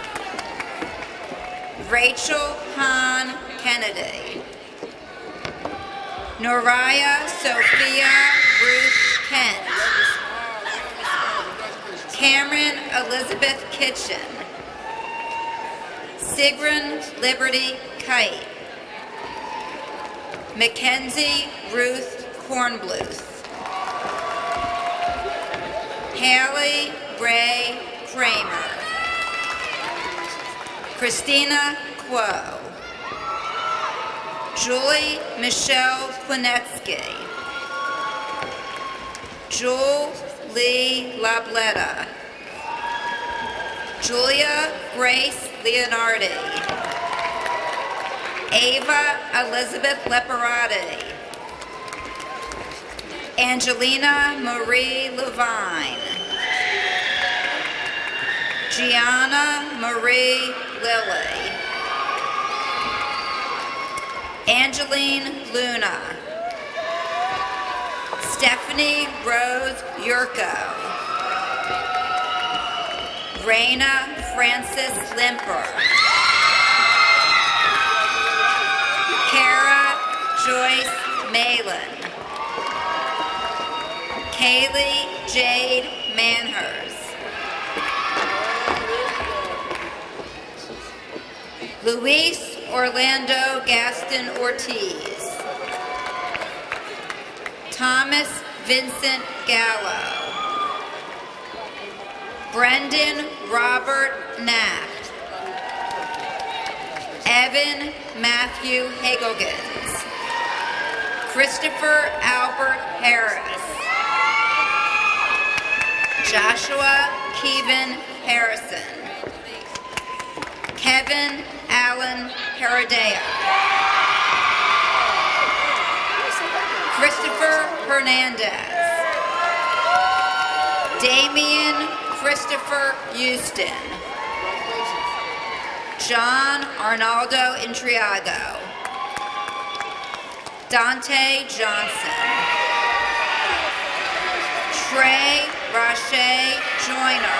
Rachel Hahn Kennedy. Noraya Sophia Ruth Kent. Cameron Elizabeth Kitchen. Sigrun Liberty Kite. Mackenzie Ruth Kornbluth. Haley Ray Kramer. Christina Quo. Julie Michelle Quinetsky. Jewel Lee Labletta. Julia Grace Leonardi. Ava Elizabeth Leparati. Angelina Marie Levine. Gianna Marie Lilly. Angeline Luna. Stephanie Rose Yurko. Raina Frances Limper. Kara Joyce Malin. Kaylee Jade Manhurst. Luis Orlando Gaston Ortiz. Thomas Vincent Gallo. Brendan Robert Naft. Evan Matthew Hagelgans. Christopher Albert Harris. Joshua Keevan Harrison. Kevin Allen Herodea. Christopher Hernandez. Damian Christopher Houston. John Arnaldo Intriago. Dante Johnson. Trey Rache Joyner.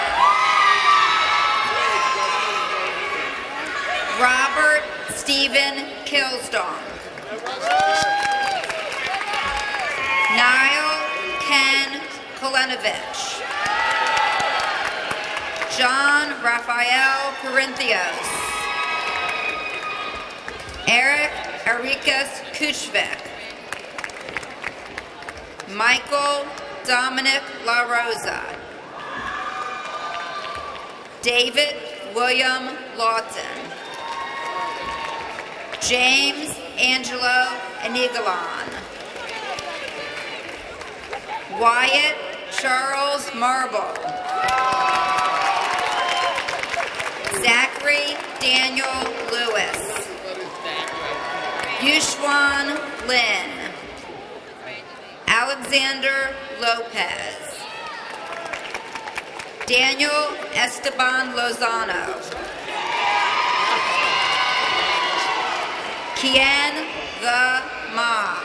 Robert Stephen Kilsdon. Niall Ken Kolenovich. John Raphael Corinthios. Eric Arikas Kuchvik. Michael Dominic La Rosa. David William Lawton. James Angelo Anigalon. Wyatt Charles Marble. Zachary Daniel Lewis. Yushwan Lin. Alexander Lopez. Daniel Esteban Lozano. Kien the Ma.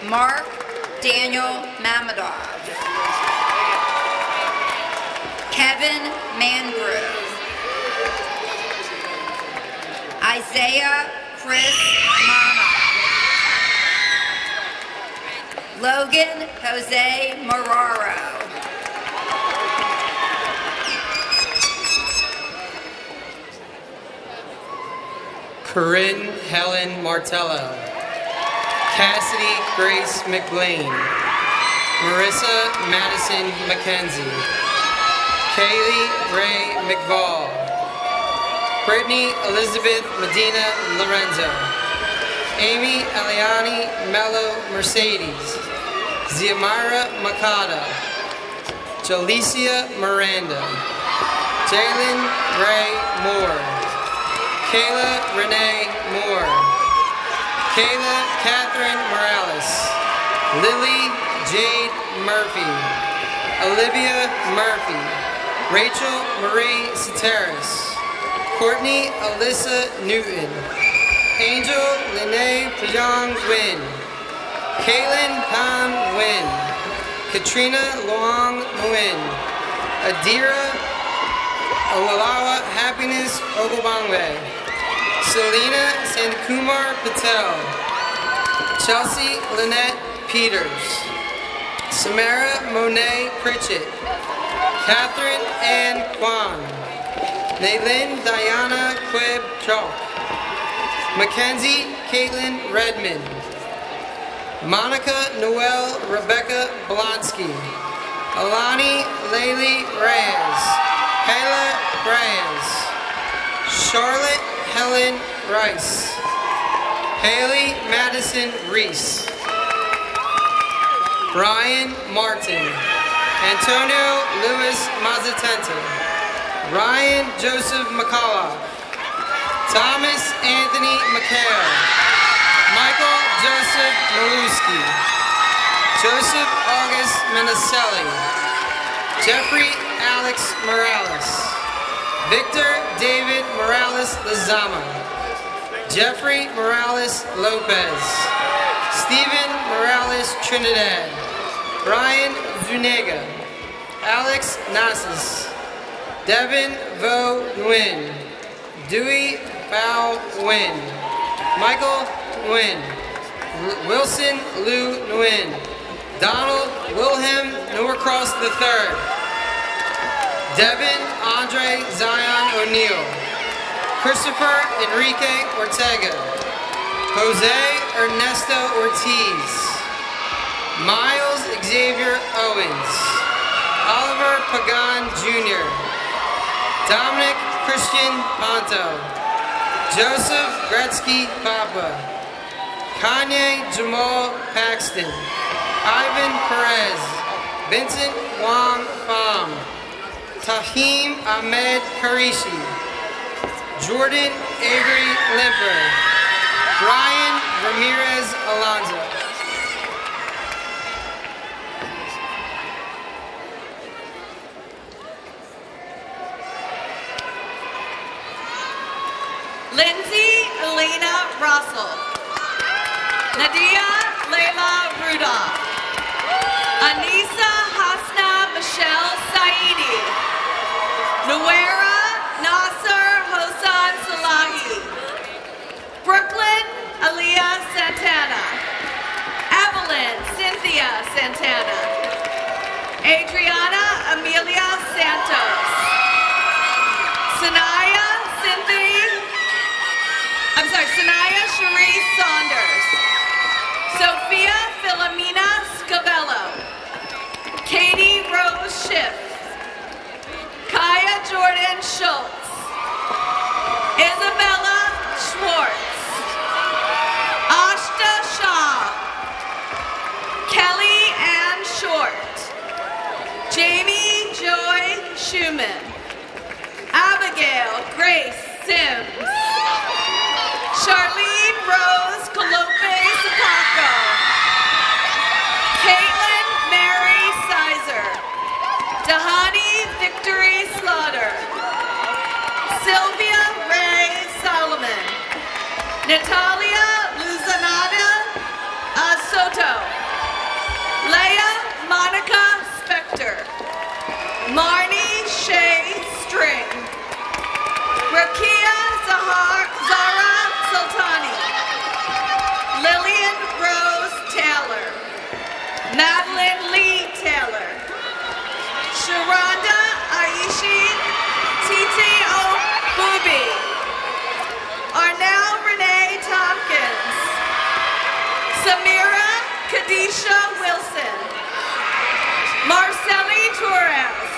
Mark Daniel Mamadov. Kevin Mangrove. Isaiah Chris Mama. Logan Jose Moraro. Corinne Helen Martello. Cassidy Grace McLean. Marissa Madison McKenzie. Kaylee Ray McVall. Brittany Elizabeth Medina Lorenzo. Amy Eliani Mello Mercedes. Ziamira Makata. Jalicia Miranda. Jalen Ray Moore. Kayla Renee Moore. Kayla Catherine Morales. Lily Jade Murphy. Olivia Murphy. Rachel Marie Soteris. Courtney Alyssa Newton. Angel Lene Pajong Win. Kaylin Pan Win. Katrina Luong Nguyen. Adira Owalawa Happiness Ogobangwe. Selena Sankumar Patel. Chelsea Lynette Peters. Samara Monet Pritchett. Catherine Ann Kwan. Naylin Diana Quib Chalk. Mackenzie Caitlin Redmond. Monica Noelle Rebecca Blonsky. Alani Laylee Reyes. Kayla Reyes. Charlotte Helen Rice. Haley Madison Reese. Brian Martin. Antonio Luis Mazatenta. Ryan Joseph McCullough. Thomas Anthony McHale. Michael Joseph Maluski. Joseph August Minicelli. Jeffrey Alex Morales. Victor David Morales Lizama. Jeffrey Morales Lopez. Steven Morales Trinidad, Brian Zuniga, Alex Nasis, Devin Vo Nguyen, Dewey Bao Nguyen, Michael Nguyen, Wilson Lou Nguyen, Donald Wilhelm Norcross III, Devin Andre Zion O'Neill, Christopher Enrique Ortega, Jose Ernesto Ortiz, Miles Xavier Owens, Oliver Pagan Jr., Dominic Christian Ponto, Joseph Gretzky Papa, Kanye Jamal Paxton, Ivan Perez, Vincent Wang Pham, Tahim Ahmed Karishi, Jordan Avery Limper, Brian Ramirez Alonzo. Lindsay Elena Russell, Nadia Leila Rudolph, Anissa Hasna Michelle Saidi, Nuera Nasser Hosan Salahi, Brooklyn Aliyah Santana, Evelyn Cynthia Santana, Adriana Amelia Santos, Sanaya Cherie Saunders, Sophia Philomena Scavello, Katie Rose Schiff, Kaya Jordan Schultz, Isabella Schwartz, Ashta Shah, Kelly Ann Short, Jamie Joy Schumann, Abigail Grace Sims, Charlene Rose Calope Sapaco, Caitlin Mary Sizer, Dahani Victory Slaughter, Sylvia Ray Solomon, Natalia Luzanana Soto, Leah Monica Spector, Marnie Shea String, Rakia Zara Sultani, Lillian Rose Taylor, Madeline Lee Taylor, Sharonda Aishi Titi Obubi, Arnell Renee Tompkins, Samira Kadisha Wilson, Marceli Torres,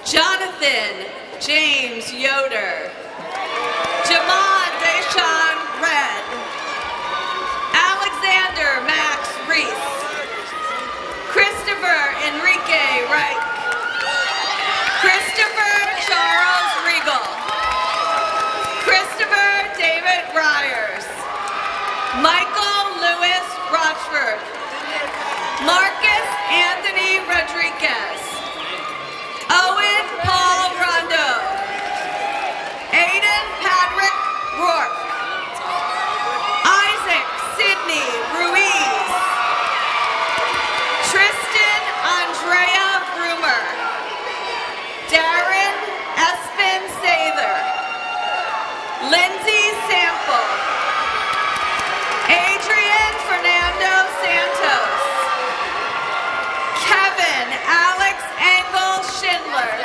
Jonathan James Yoder, Jamon Deshawn Red, Alexander Max Reese, Christopher Enrique Reich, Christopher Charles Regal, Christopher David Ryers, Michael Lewis Rochford, Marcus Anthony Rodriguez, Owen Paul Rondo, Aiden Patrick Rourke, Isaac Sidney Ruiz, Tristan Andrea Brumer, Darren Espen Sather, Lindsay Sample, Adrian Fernando Santos, Kevin Alex Engel Schindler,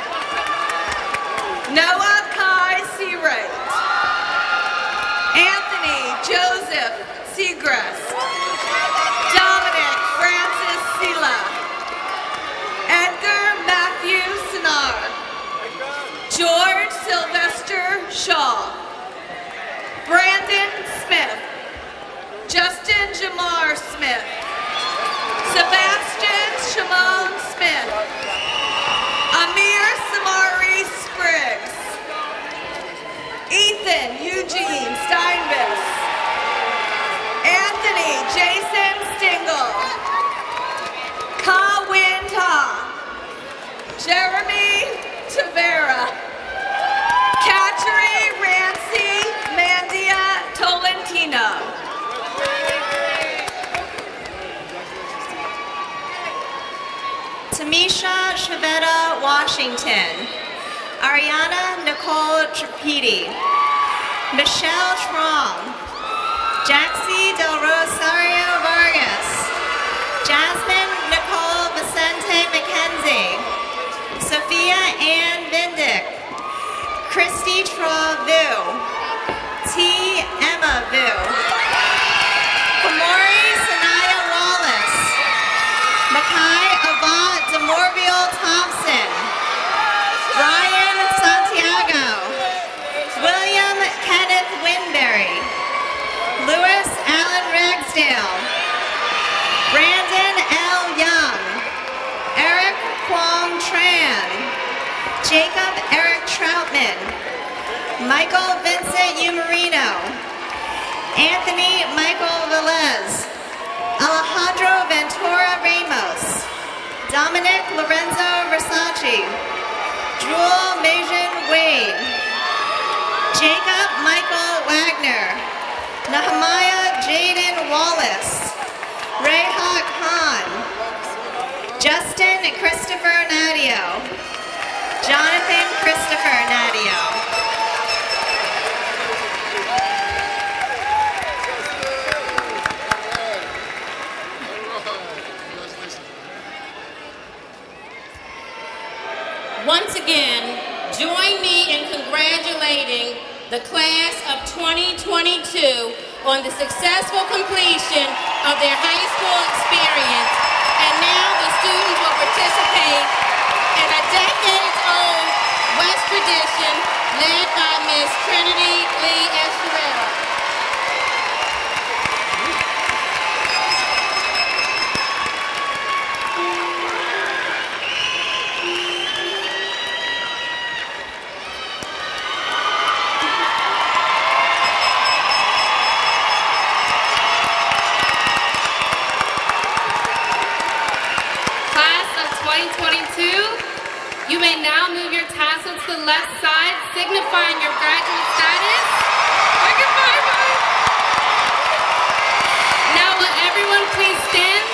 Noah Kai Seawright, Anthony Joseph Seagrest, Dominic Francis Sela, Edgar Matthew Sinar, George Sylvester Shaw, Brandon Smith, Justin Jamar Smith, Sebastian Shimon Smith, Amir Samari Spriggs, Ethan Eugene Steinbis, Anthony Jason Stingle, Ka Win Ta, Jeremy Tavera, Katri Rancy Tamisha Shavetta Washington. Ariana Nicole Trapiti. Michelle Trong. Jaxie Del Rosario Vargas. Jasmine Nicole Vicente McKenzie. Sophia Ann Vindick. Christy Travu. T. Emma Vu. Kamori Sanaya Wallace. Makai Avant DeMorville Thompson. Ryan Santiago. William Kenneth Winberry. Louis Allen Ragsdale. Brandon L. Young. Eric Kwong Tran. Jacob Eric Troutman. Michael Vincent Umarino. Anthony Michael Velez. Alejandro Ventura Ramos. Dominic Lorenzo Versace. Jewel Majan Wade. Jacob Michael Wagner. Nehemiah Jaden Wallace. Rayhawk Khan. Justin Christopher Nadio. Jonathan Christopher Nadio. Once again, join me in congratulating the class of 2022 on the successful completion of their high school experience. And now the students will participate in a decades-old West tradition led by Miss Trinity Lee Estrella. You may now move your tassel to the left side, signifying your graduate status. Now will everyone please stand?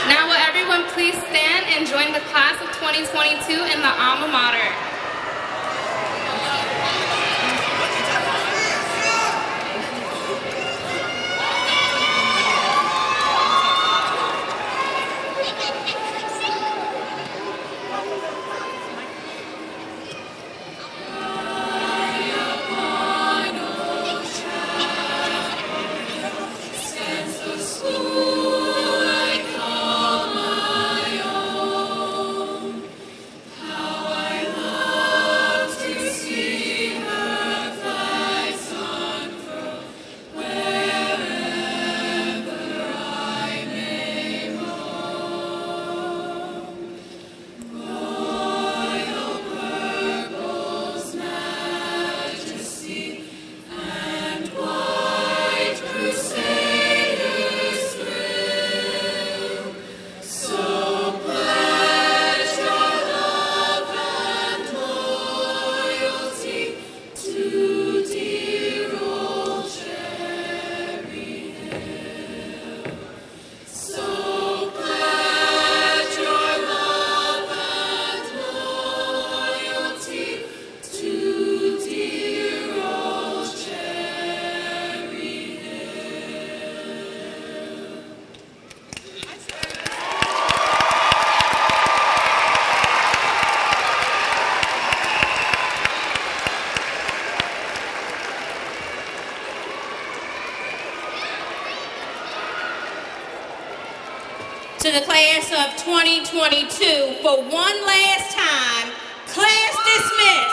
Now will everyone please stand and join the class of 2022 in the alma mater. To the class of 2022, for one last time, class dismissed.